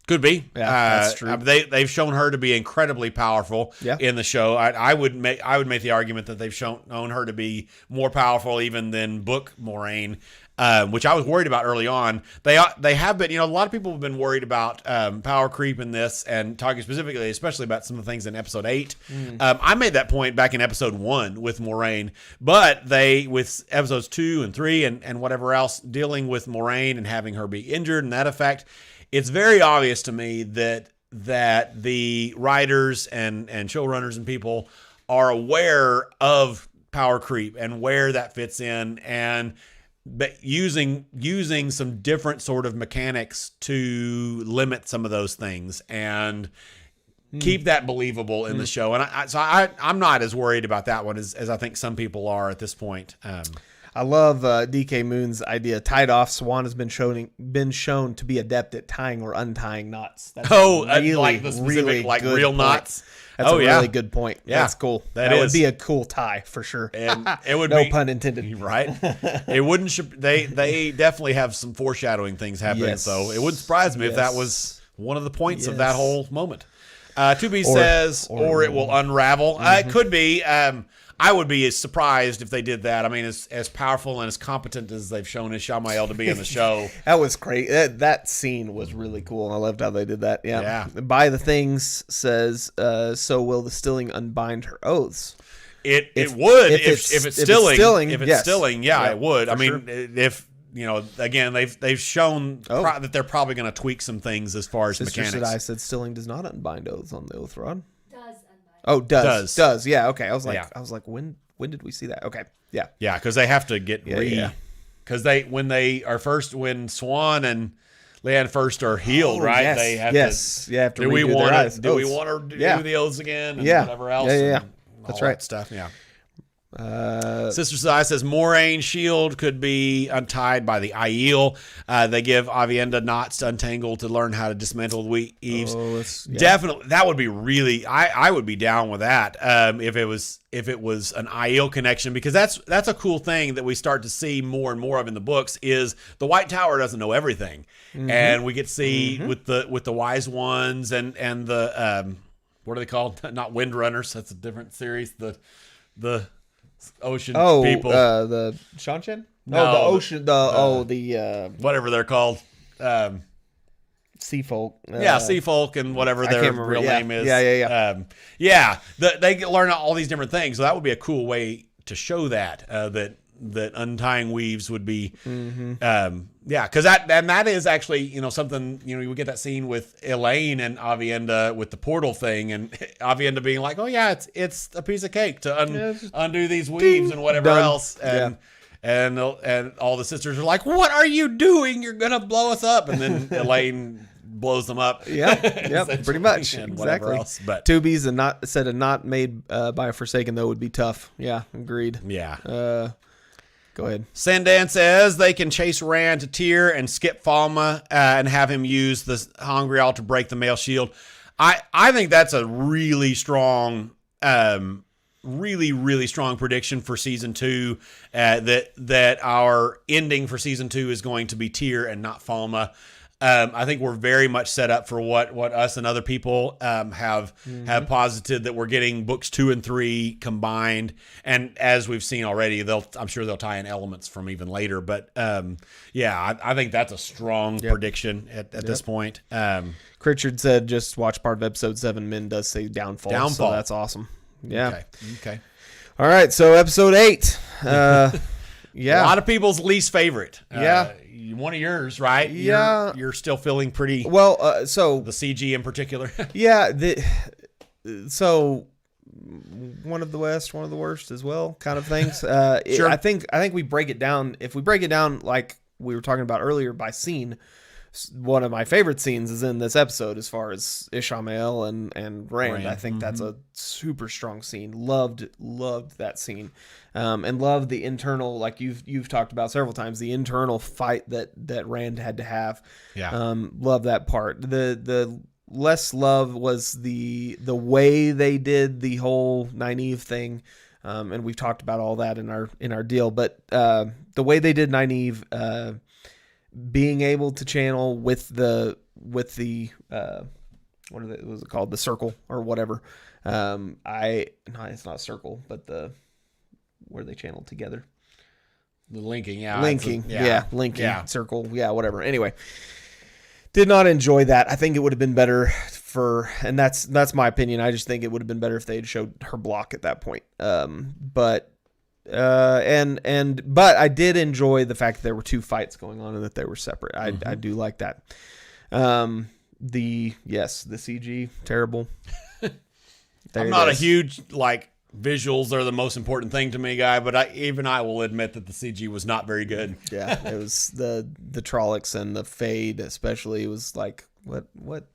Could be. That's true. They've shown her to be incredibly powerful in the show. I would make the argument that they've shown her to be more powerful even than Book Moraine, which I was worried about early on. They have been. A lot of people have been worried about power creep in this, and talking specifically, especially about some of the things in episode 8. I made that point back in episode 1 with Moraine, but with episodes 2 and 3 and whatever else, dealing with Moraine and having her be injured and that effect. It's very obvious to me that the writers and showrunners and people are aware of power creep and where that fits in, and using some different sort of mechanics to limit some of those things and keep that believable in the show. And I'm not as worried about that one as I think some people are at this point. I love DK Moon's idea. Tied off, Swan has been shown to be adept at tying or untying knots. That's like the specific, real knots. That's a really good point. Yeah, that's cool. That would be a cool tie for sure. And it would no pun intended. Right? It wouldn't. They definitely have some foreshadowing things happening. Yes. So it wouldn't surprise me if that was one of the points of that whole moment. Tubi says, or it will unravel. It could be. I would be surprised if they did that. I mean, as powerful and as competent as they've shown Ishamael to be in the show. That was great. That scene was really cool. I loved how they did that. Yeah. By the Things says, so will the stilling unbind her oaths? It would if it's stilling. If it's stilling, it would. I mean, if again, they've shown that they're probably going to tweak some things as far as mechanics. Sister Sedai said stilling does not unbind oaths on the oath rod. Does. Yeah. Okay. I was like, when did we see that? Okay. Yeah. Yeah. Because they have to get because when Swan and Leanne first are healed, right? Yes. They have to. You have to. Do we want to do the oaths again? And whatever else. Yeah. That's right. That stuff. Yeah. Sister Sai says Moraine shield could be untied by the Aiel. They give Avienda knots to untangle to learn how to dismantle the Eves. Definitely, that would be really. I would be down with that if it was an Aiel connection, because that's a cool thing that we start to see more and more of in the books. Is the White Tower doesn't know everything, and we get to see with the wise ones and the what are they called? Not Windrunners. That's a different series. The ocean people. The Shanshan? No, the ocean. The whatever they're called. Sea folk. Sea folk and whatever their real name is. Yeah. They learn all these different things, so that would be a cool way to show that untying weaves would be Yeah, because that is actually, something, we get that scene with Elaine and Avienda with the portal thing, and Avienda being like, oh yeah, it's a piece of cake to undo these weaves and whatever else. And all the sisters are like, what are you doing? You're going to blow us up. And then Elaine blows them up. Yeah, pretty much. Exactly. Else. But Tubies and not made by a Forsaken, though, would be tough. Yeah, agreed. Yeah. Go ahead. Sandan says they can chase Rand to Tyr and skip Falma and have him use the Hongrial to break the male shield. I think that's a really strong, really strong prediction for season 2. That our ending for season 2 is going to be Tyr and not Falma. I think we're very much set up for what us and other people have posited, that we're getting books 2 and 3 combined, and as we've seen already, I'm sure they'll tie in elements from even later. But I think that's a strong prediction at this point. Pritchard said just watch part of episode 7. Min does say downfall. So that's awesome. Yeah. Okay. All right. So episode 8. A lot of people's least favorite. One of yours, right? Yeah. You're still feeling pretty well. So the CG in particular. Yeah. So one of the best, one of the worst as well, kind of things. Sure. I think we break it down. If we break it down like we were talking about earlier by scene, one of my favorite scenes is in this episode as far as Ishamael and Rand. I think that's a super strong scene. Loved that scene. And loved the internal, like you've talked about several times, the internal fight that Rand had to have. Yeah. Love that part. The less love was the way they did the whole Nynaeve thing. And we've talked about all that in our deal, but the way they did Nynaeve, being able to channel with the what was it called, the circle or whatever. It's not a circle, but where they channeled together. The linking, linking, circle, whatever. Anyway, did not enjoy that. I think it would have been better and that's my opinion. I just think it would have been better if they had showed her block at that point. But I did enjoy the fact that there were 2 fights going on and that they were separate. I do like that. The CG, terrible. I'm not a huge visuals are the most important thing to me, guy, but I will admit that the CG was not very good. Yeah, it was the Trollocs and the Fade especially. It was like, what?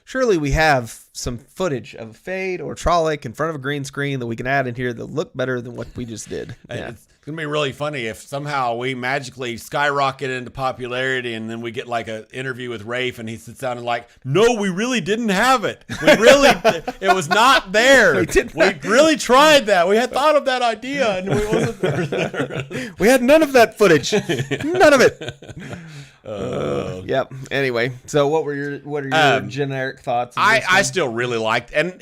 Surely we have some footage of a Fade or Trolloc in front of a green screen that we can add in here that look better than what we just did. Yeah. It's going to be really funny if somehow we magically skyrocket into popularity and then we get an interview with Rafe and he sits down and no, we really didn't have it. It was not there. We really tried that. We had thought of that idea and we wasn't there. We had none of that footage. None of it. Yep. Anyway, so what are your generic thoughts? I still really liked and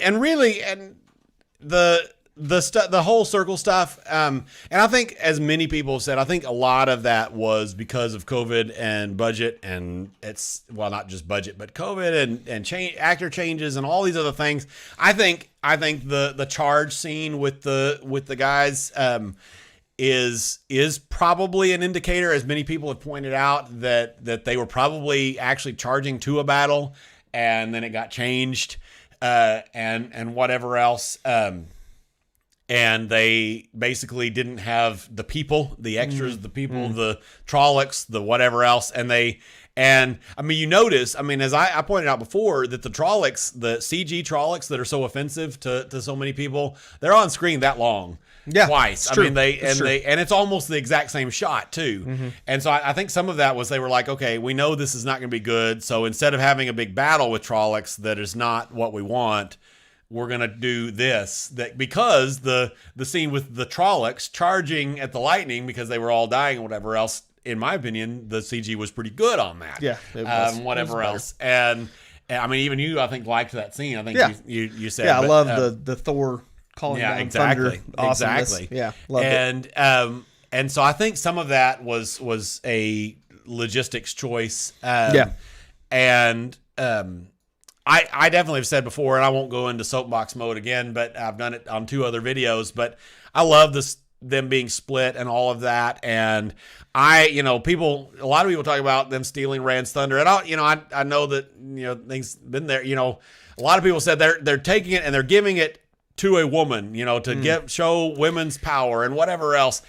the whole circle stuff. And I think, as many people have said, I think a lot of that was because of COVID and budget, and not just budget, but COVID and actor changes and all these other things. I think the charge scene with the guys, is probably an indicator, as many people have pointed out, that they were probably actually charging to a battle and then it got changed, and whatever else. And they basically didn't have the people, the extras, the people, the Trollocs, the whatever else. And you notice, as I pointed out before, that the Trollocs, the CG Trollocs that are so offensive to so many people, they're on screen that long. Yeah, twice. And it's almost the exact same shot too. Mm-hmm. And so I think some of that was they were like, okay, we know this is not going to be good. So instead of having a big battle with Trollocs that is not what we want, we're going to do this, because the scene with the Trollocs charging at the lightning because they were all dying and whatever else, in my opinion, the CG was pretty good on that. Yeah. It was, whatever else. And even you, I think, liked that scene. I think you said. Yeah, I love the Thor calling down thunder. Exactly. Yeah. Loved it. And so I think some of that was a logistics choice. And I definitely have said before, and I won't go into soapbox mode again, but I've done it on 2 other videos, but I love them being split and all of that. And a lot of people talk about them stealing Rand's thunder. And I know that, things been there, a lot of people said they're taking it and they're giving it to a woman, to show women's power and whatever else.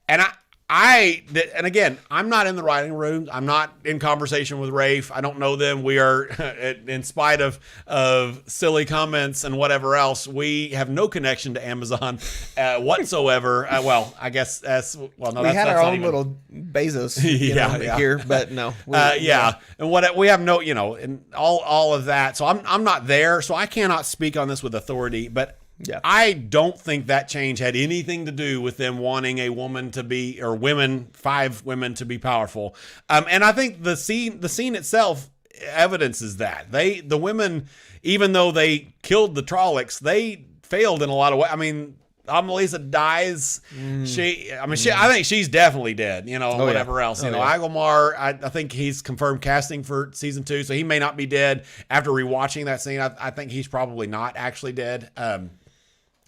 And and again, I'm not in the writing room. I'm not in conversation with Rafe. I don't know them. We are, in spite of silly comments and whatever else, we have no connection to Amazon whatsoever. Well, I guess we had our own little Bezos here, but no. And we have no, and all of that. So I'm not there. So I cannot speak on this with authority, but yeah. I don't think that change had anything to do with them wanting a woman to be, or 5 women to be powerful. And I think the scene itself evidences that. The women, even though they killed the Trollocs, they failed in a lot of ways. I mean, Amelisa dies. I think she's definitely dead, whatever else. Agomar, I think he's confirmed casting for season 2, so he may not be dead. After rewatching that scene, I think he's probably not actually dead.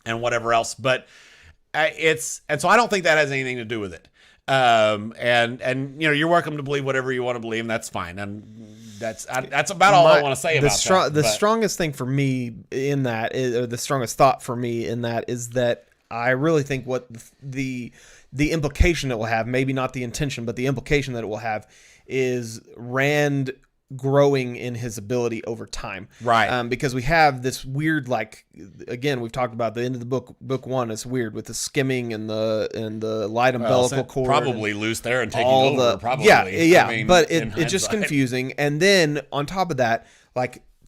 And whatever else, but and so I don't think that has anything to do with it. And you're welcome to believe whatever you want to believe, and that's fine. And that's about all I want to say about that. The strongest thing for me in that, or the strongest thought for me in that, is that I really think what the implication it will have, maybe not the intention, but the implication that it will have, is Rand growing in his ability over time, right? Because we have this weird, again, we've talked about the end of the book 1. It's weird with the skimming and the light umbilical cord, probably loose there and taking over. Probably, but it's just confusing. And then on top of that,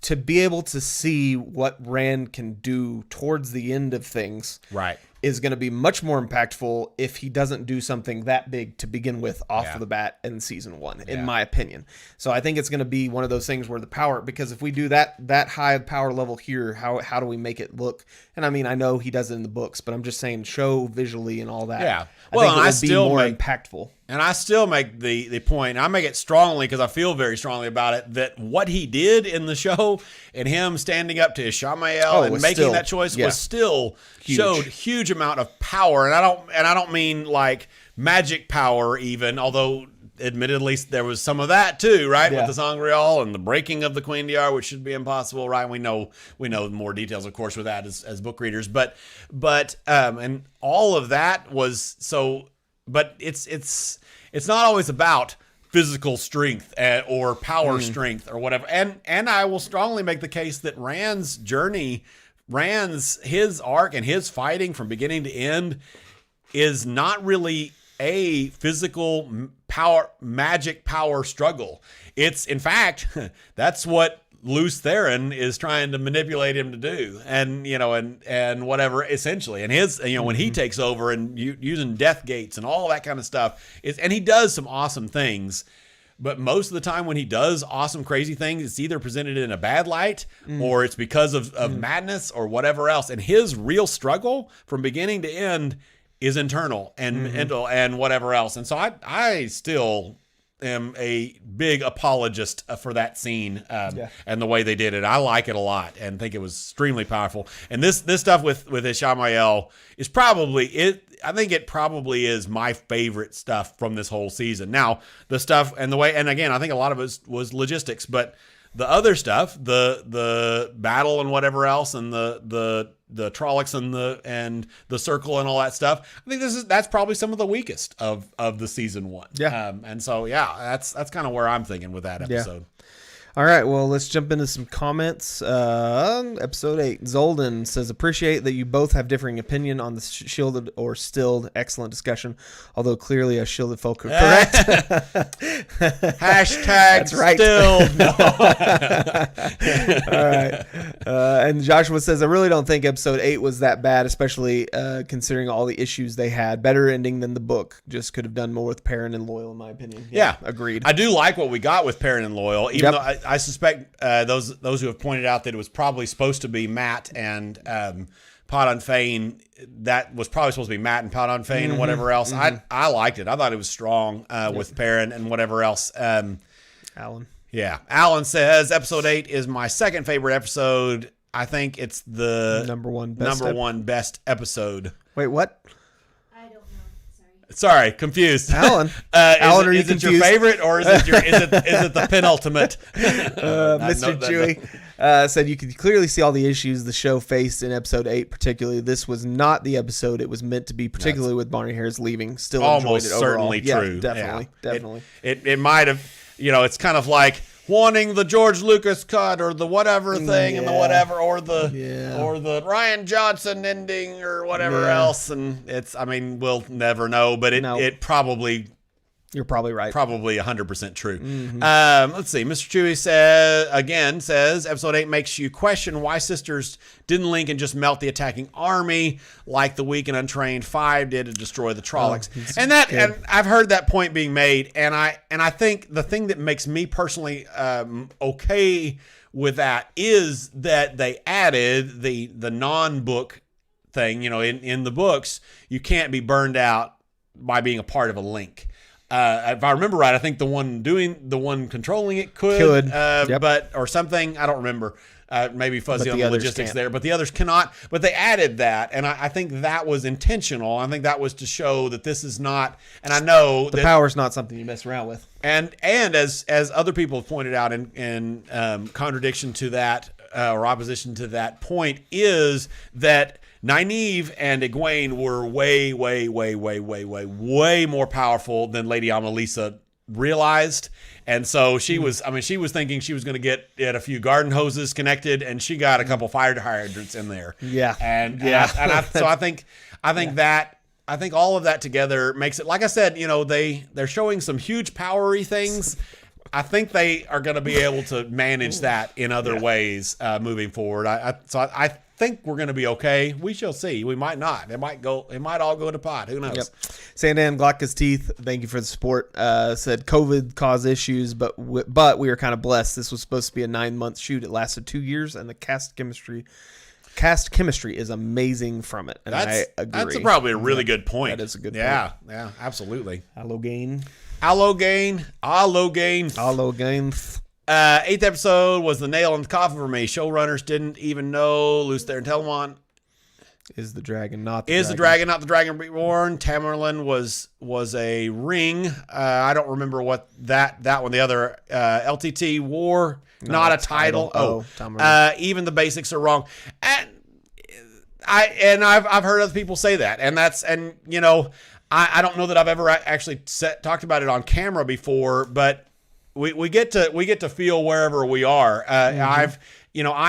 to be able to see what Rand can do towards the end of things, right, is going to be much more impactful if he doesn't do something that big to begin with off of the bat in season 1, in my opinion. So I think it's going to be one of those things where the power, because if we do that high power level here, how do we make it look? And I mean, I know he does it in the books, but I'm just saying show visually and all that. Yeah. I think it will be more impactful. And I still make the point, and I make it strongly because I feel very strongly about it, that what he did in the show and him standing up to Ishamael and making that choice was still showed huge amount of power. And I don't mean like magic power even, although admittedly there was some of that too, right? With the Sangreal and the breaking of the Queen Diar, which should be impossible, right? We know more details, of course, with that as book readers, but and all of that was so. But it's not always about physical strength or power strength or whatever. And I will strongly make the case that Rand's journey, his arc and his fighting from beginning to end is not really a physical magic power struggle. It's, in fact, that's what Luce Theron is trying to manipulate him to do, and whatever, essentially. And his, when he takes over and using death gates and all that kind of stuff, and he does some awesome things, but most of the time when he does awesome, crazy things, it's either presented in a bad light or it's because of madness or whatever else. And his real struggle from beginning to end is internal and mental and whatever else. And so I still am a big apologist for that scene and the way they did it. I like it a lot and think it was extremely powerful. And this stuff with Ishamael is probably it. I think it probably is my favorite stuff from this whole season. Now, the stuff and the way, and again, I think a lot of it was logistics, but the other stuff, the battle and whatever else, and the Trollocs and the circle and all that stuff, I think that's probably some of the weakest of the season 1. Yeah. And so that's kind of where I'm thinking with that episode. Yeah. All right, well, let's jump into some comments. Episode 8, Zolden says, appreciate that you both have differing opinion on the shielded or stilled. Excellent discussion, although clearly us shielded folk are correct. Hashtag that's right. Stilled. No. All right. And Joshua says, I really don't think episode 8 was that bad, especially considering all the issues they had. Better ending than the book. Just could have done more with Perrin and Loyal, in my opinion. Yeah. Agreed. I do like what we got with Perrin and Loyal, even though I suspect those who have pointed out that it was probably supposed to be Matt and Podon Fane. That was probably supposed to be Matt and Podon Fane and whatever else. I liked it. I thought it was strong with Perrin and whatever else. Alan. Yeah. Alan says, episode 8 is my second favorite episode. I think it's the number one best episode. Wait, what? I don't know. Sorry, confused. Alan. Alan, are you confused? Is it your favorite, or is it the penultimate? Mr. Chewie said you could clearly see all the issues the show faced in episode 8. Particularly, this was not the episode it was meant to be. Particularly with Bonnie Harris leaving. Still almost enjoyed it overall. certainly true. Definitely. It might have. It's kind of like wanting the George Lucas cut or the whatever thing and the whatever or the Ryan Johnson ending or whatever else, and we'll never know, but it probably. You're probably right. Probably 100% true. Mm-hmm. Let's see. Mr. Chewie says episode 8 makes you question why sisters didn't link and just melt the attacking army like the weak and untrained 5 did to destroy the Trollocs. And I've heard that point being made, and I think the thing that makes me personally okay with that is that they added the non-book thing. In the books, you can't be burned out by being a part of a link. If I remember right, I think the one controlling it could. But or something, I don't remember. Maybe fuzzy on the logistics there, but the others cannot. But they added that, and I think that was intentional. I think that was to show that this is not. And I know the power's not something you mess around with. And as other people have pointed out in contradiction to that or opposition to that point is that Nynaeve and Egwene were way, way, way, way, way, way, way more powerful than Lady Amalisa realized. And so she was thinking she was going to get a few garden hoses connected, and she got a couple fire hydrants in there. Yeah. So I think all of that together makes it, like I said, they're showing some huge powery things. I think they are going to be able to manage that in other ways moving forward. I think we're going to be okay. We shall see. We might not. It might all go to pot. Who knows? Yep. Sandan Glocka's Teeth, thank you for the support. Said COVID caused issues, but we were kind of blessed. This was supposed to be a 9-month shoot. It lasted 2 years, and the cast chemistry is amazing from it. And I agree. That's probably a really good point. That is a good point. Yeah, absolutely. Allogain. 8th episode was the nail in the coffin for me. Showrunners didn't even know Loose There and Telamon is the dragon, not the dragon reborn. Tamerlane was a ring. I don't remember what that one. The other LTT war, not a title. Even the basics are wrong. And I've heard other people say that, I don't know that I've ever actually talked about it on camera before, but we get to feel wherever we are. I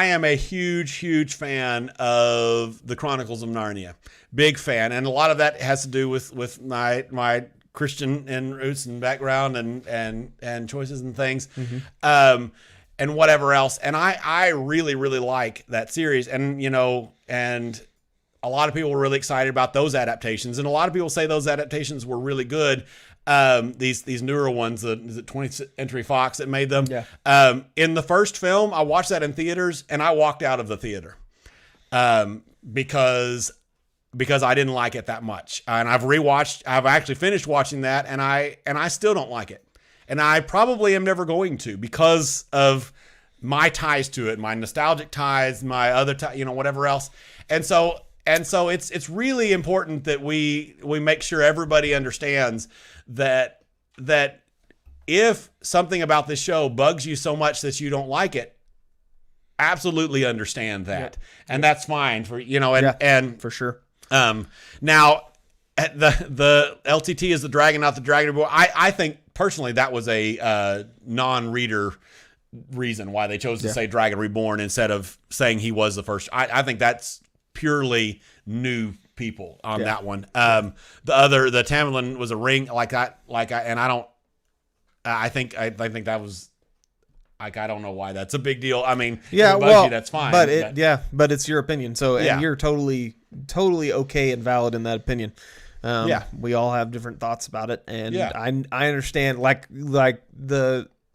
am a huge fan of the Chronicles of Narnia, big fan, and a lot of that has to do with my Christian and roots and background and choices and things, and whatever else. And I really like that series, and a lot of people were really excited about those adaptations, and a lot of people say those adaptations were really good. These newer ones, is it 20th Century Fox that made them? Yeah. In the first film, I watched that in theaters, and I walked out of the theater because I didn't like it that much. And I've actually finished watching that, and I still don't like it, and I probably am never going to because of my ties to it, my nostalgic ties, my other whatever else, and so it's really important that we make sure everybody understands that if something about this show bugs you so much that you don't like it, absolutely understand that. And that's fine for, and for sure. Now the LTT is the dragon, not the dragon. I think personally that was a non-reader reason why they chose to say Dragon Reborn instead of saying he was the first. I think that's purely new people on that one. The Tamerlane was a ring I think that was like, I don't know why that's a big deal. I mean, that's fine. But it's your opinion. So and you're totally okay and valid in that opinion. We all have different thoughts about it, and I understand.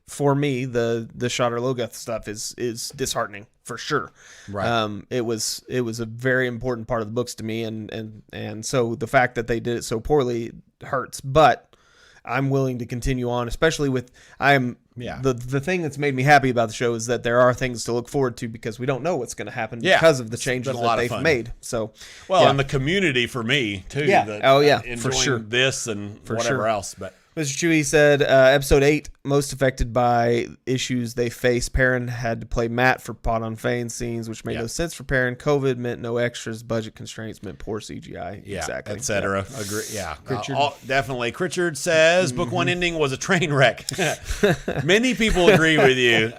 For me, the Shadar Logoth stuff is disheartening for sure. Right. It was a very important part of the books to me, and so the fact that they did it so poorly hurts. But I'm willing to continue on, especially with I'm the thing that's made me happy about the show is that there are things to look forward to because we don't know what's going to happen because of the changes that they've made. So, and the community for me too. Yeah. For sure. This and whatever else, but. Mr. Chewie said, episode 8, most affected by issues they face. Perrin had to play Matt for Pot on Fane scenes, which made no sense for Perrin. COVID meant no extras. Budget constraints meant poor CGI. Yeah, exactly. etc. Agree. Yeah, definitely. Critchard says, book 1 ending was a train wreck. Many people agree with you.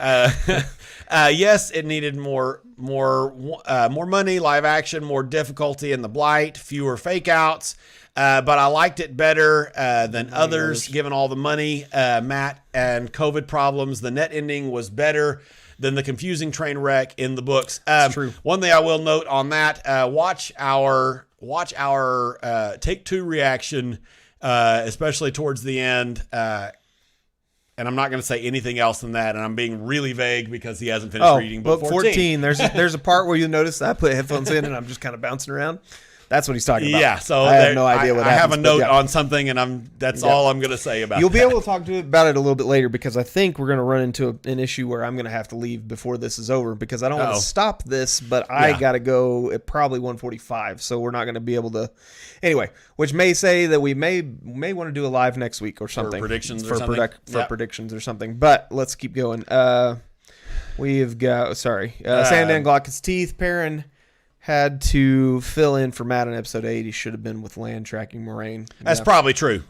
Yes, it needed more money, live action, more difficulty in the blight, fewer fake outs. But I liked it better than others, given all the money, Matt, and COVID problems. The net ending was better than the confusing train wreck in the books. True. One thing I will note on that: watch our take 2 reaction, especially towards the end. And I'm not going to say anything else than that. And I'm being really vague because he hasn't finished reading book 14. There's a part where you notice I put headphones in and I'm just kind of bouncing around. That's what he's talking about. Yeah, so I have no idea what happens. I have a note on something, and that's all I'm going to say about it. You'll be able to talk about it a little bit later because I think we're going to run into an issue where I'm going to have to leave before this is over because I don't want to stop this, but I got to go at probably 1:45, so we're not going to be able to. Anyway, which may say that we may want to do a live next week or something. For predictions or something. For predictions or something, but let's keep going. We've got, Sandan Glockett's teeth, Perrin had to fill in for Matt in episode 8. He should have been with Land tracking Moraine. That's probably true.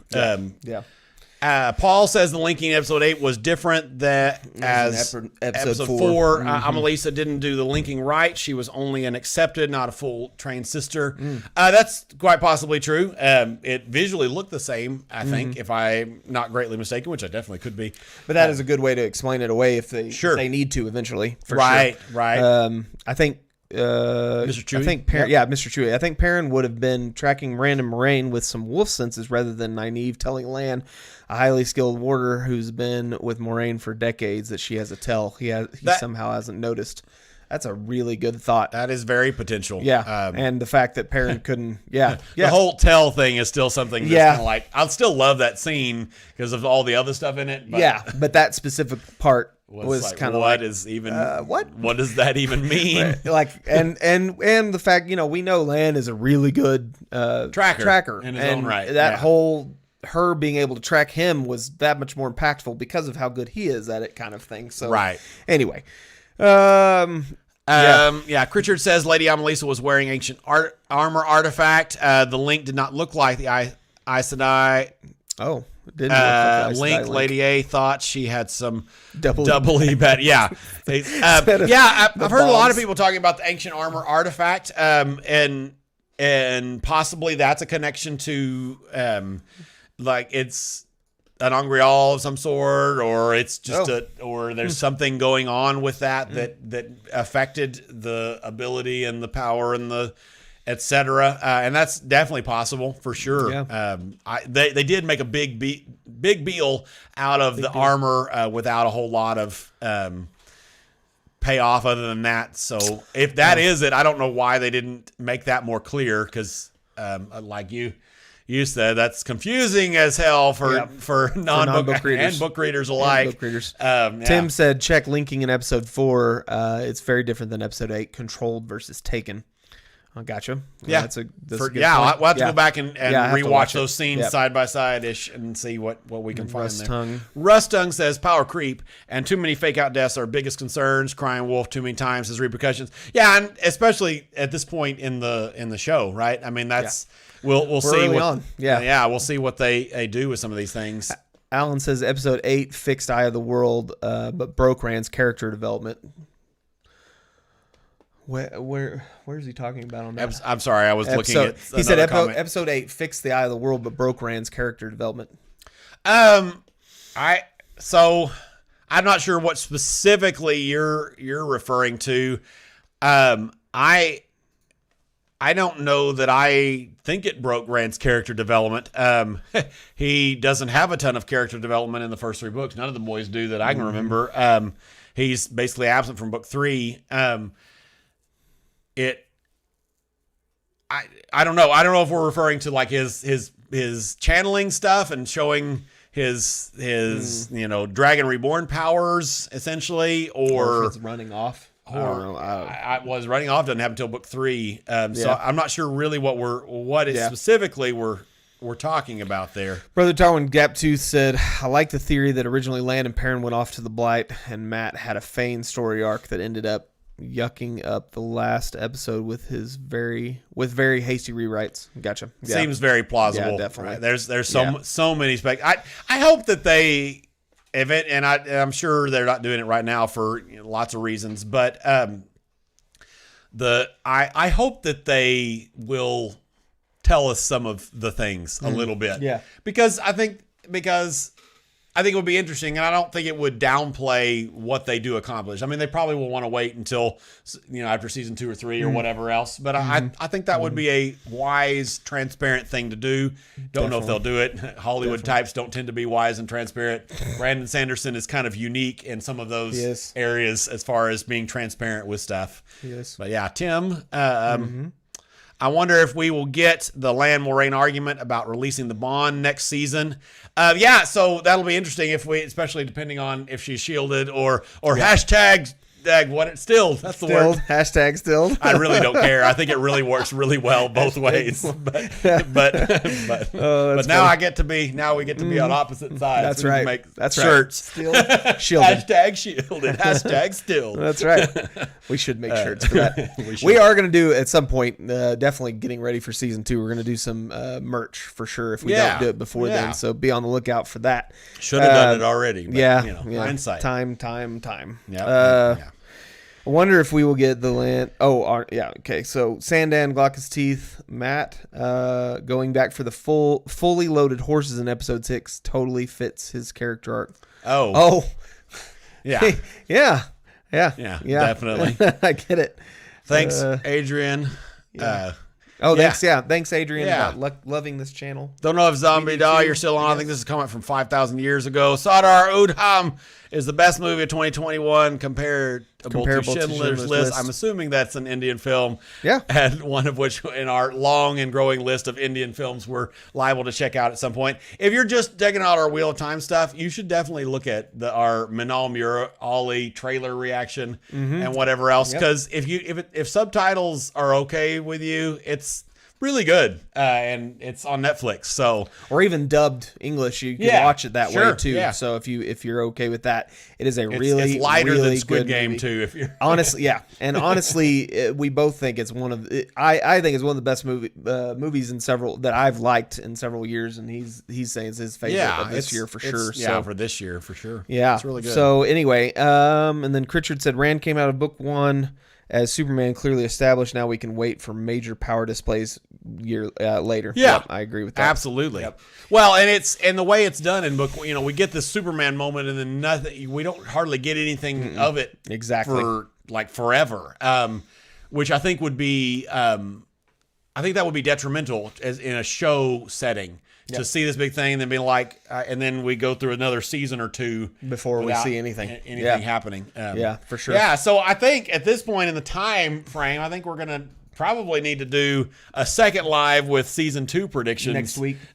Paul says the linking in episode 8 was different as episode 4. Amelisa didn't do the linking right. She was only an accepted, not a full trained sister. That's quite possibly true. It visually looked the same, I think, if I'm not greatly mistaken, which I definitely could be. But that is a good way to explain it away if they need to eventually. Right. I think Mr. Chewie? Mr. Chewie. I think Perrin would have been tracking random Moraine with some wolf senses rather than Nynaeve telling Lan, a highly skilled warder who's been with Moraine for decades, that she has a tell. He somehow hasn't noticed. That's a really good thought. That is very potential. Yeah, and the fact that Perrin couldn't. The whole tell thing is still something that's kind of like, I'll still love that scene because of all the other stuff in it. But but that specific part was like, kind of what does that even mean? And the fact, we know Lan is a really good tracker in his own right. That whole her being able to track him was that much more impactful because of how good he is at it, kind of thing. So anyway, Critchard says Lady Amelisa was wearing ancient armor artifact. The link did not look like the Aes Sedai. Oh. Link. Lady A thought she had some doubly bad. Yeah. I've heard a lot of people talking about the ancient armor artifact, and possibly that's a connection to it's an Angreal of some sort, or it's just or there's something going on with that affected the ability and the power and the etc. And that's definitely possible for sure. Yeah. They did make a big deal out of the armor without a whole lot of payoff other than that. So if that is it, I don't know why they didn't make that more clear because like you said, that's confusing as hell for non-book readers and book readers alike. Book readers. Tim said check linking in episode 4. It's very different than episode 8. Controlled versus taken. I gotcha. Yeah, that's a good point. We'll have to go back and rewatch those scenes side by side ish and see what we can find there. Rustung says power creep and too many fake out deaths are biggest concerns. Crying wolf too many times has repercussions. Yeah, and especially at this point in the show, right? I mean, that's we'll see early on. We'll see what they do with some of these things. Alan says episode 8 fixed Eye of the World, but broke Rand's character development. Where's he talking about on that? I'm sorry, I was looking at. He said episode 8 fixed the Eye of the World, but broke Rand's character development. I'm not sure what specifically you're referring to. I don't know that I think it broke Rand's character development. He doesn't have a ton of character development in the first 3 books. None of the boys do that I can remember. He's basically absent from book 3. I don't know. I don't know if we're referring to like his channeling stuff and showing his Dragon Reborn powers essentially, or if it's running off. I was running off doesn't happen until book 3. So I'm not sure really what specifically we're talking about there. Brother Darwin Gaptooth said, I like the theory that originally Land and Perrin went off to the Blight, and Matt had a Fane story arc that ended up yucking up the last episode with very hasty rewrites. Gotcha. Yeah. Seems very plausible. Yeah, definitely. Right? There's so many spec. I hope that they, if it, and I'm sure they're not doing it right now for lots of reasons, but I hope that they will tell us some of the things a little bit. Yeah. Because I think it would be interesting, and I don't think it would downplay what they do accomplish. I mean, they probably will want to wait until after season 2 or 3 or whatever else. But I think that would be a wise, transparent thing to do. Don't know if they'll do it. Hollywood types don't tend to be wise and transparent. Brandon Sanderson is kind of unique in some of those areas as far as being transparent with stuff. Yes. But yeah, Tim. I wonder if we will get the Lan Moraine argument about releasing the bond next season. So that'll be interesting especially depending on if she's shielded or hashtag what it's stilled. That's the word. Hashtag stilled. I really don't care. I think it really works really well both ways. But now we get to be on opposite sides. That's right. Make That's shirts. Right. Shielded. Hashtag shielded. Hashtag stilled. That's right. We should make shirts for that. We are going to do at some point, definitely getting ready for season 2. We're going to do some merch for sure if we don't do it before then. So be on the lookout for that. Should have done it already. But, hindsight. Time. Yeah. I wonder if we will get the land. Okay. So Sandan, Glaucus Teeth, Matt, going back for the fully loaded horses in episode 6 totally fits his character arc. Yeah. Yeah, definitely. I get it. Thanks, Adrian. Thanks. Yeah, thanks, Adrian. About loving this channel. Don't know if Zombie Doll, you're still on. I think this is coming from 5,000 years ago. Sadar Udham is the best movie of 2021 comparable to Schindler's List. I'm assuming that's an Indian film. Yeah. And one of which in our long and growing list of Indian films we're liable to check out at some point. If you're just checking out our Wheel of Time stuff, you should definitely look at our Minal Murali trailer reaction and whatever else. Because if subtitles are okay with you, it's really good, and it's on Netflix. Or even dubbed English, you can watch it that way too. Yeah. So if you're okay with that, it is it's lighter really than Squid Game movie. too. If you're honestly, and honestly, we both think it's one of I think it's one of the best movies in several that I've liked in several years, and he's saying it's his favorite of this year for sure. For this year for sure. Yeah, it's really good. So anyway, and then Critchard said Rand came out of book 1. As Superman clearly established, now we can wait for major power displays year later. Yeah, yep, I agree with that. Absolutely. Yep. Well, and the way it's done in book, we get this Superman moment, and then nothing. We don't hardly get anything of it exactly for like forever, which I think would be, detrimental as in a show setting. To see this big thing and then be like, and then we go through another season or 2 before we see anything happening. For sure. Yeah, so I think at this point in the time frame, I think we're gonna probably need to do a second live with season 2 predictions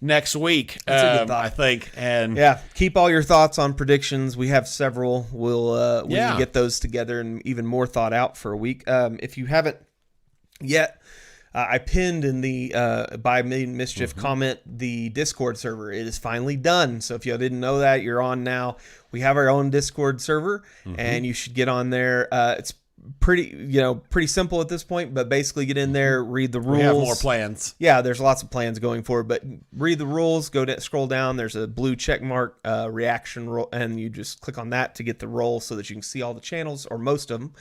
Next week, That's a good thought. I think. And keep all your thoughts on predictions. We have several. We can get those together and even more thought out for a week. If you haven't yet. I pinned in the by Mischief comment the Discord server. It is finally done. So if you didn't know that, you're on now. We have our own Discord server, and you should get on there. It's pretty simple at this point, but basically get in there, read the rules. We have more plans. Yeah, there's lots of plans going forward, but read the rules. Scroll down. There's a blue check mark reaction roll, and you just click on that to get the roll so that you can see all the channels or most of them.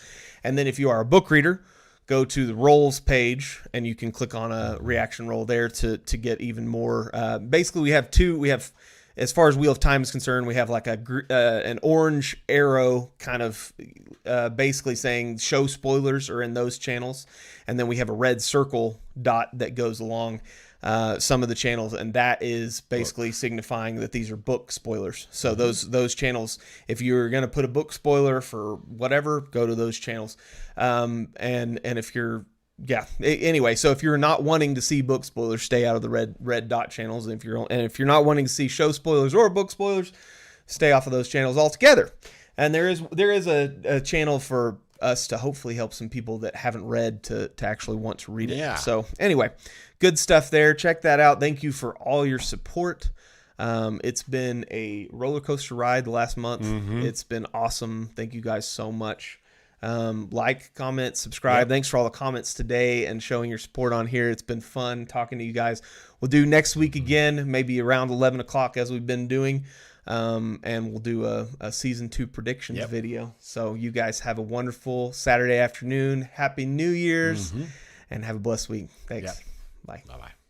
And then if you are a book reader, go to the rolls page, and you can click on a reaction roll there to get even more. Basically, we have two. We have, as far as Wheel of Time is concerned, we have like an orange arrow kind of basically saying show spoilers are in those channels. And then we have a red circle dot that goes along some of the channels, and that is basically signifying that these are book spoilers. So those channels, if you're going to put a book spoiler for whatever, go to those channels. And if you're yeah. Anyway, so if you're not wanting to see book spoilers, stay out of the red dot channels. And if you're not wanting to see show spoilers or book spoilers, stay off of those channels altogether. And there is a channel for us to hopefully help some people that haven't read to actually want to read it. Yeah. So anyway, good stuff there. Check that out. Thank you for all your support. It's been a roller coaster ride the last month. It's been awesome. Thank you guys so much. Like, comment, subscribe. Yep. Thanks for all the comments today and showing your support on here. It's been fun talking to you guys. We'll do next week again, maybe around 11 o'clock as we've been doing. And we'll do a season 2 predictions video. So you guys have a wonderful Saturday afternoon. Happy New Year's and have a blessed week. Thanks. Yep. Bye. Bye-bye.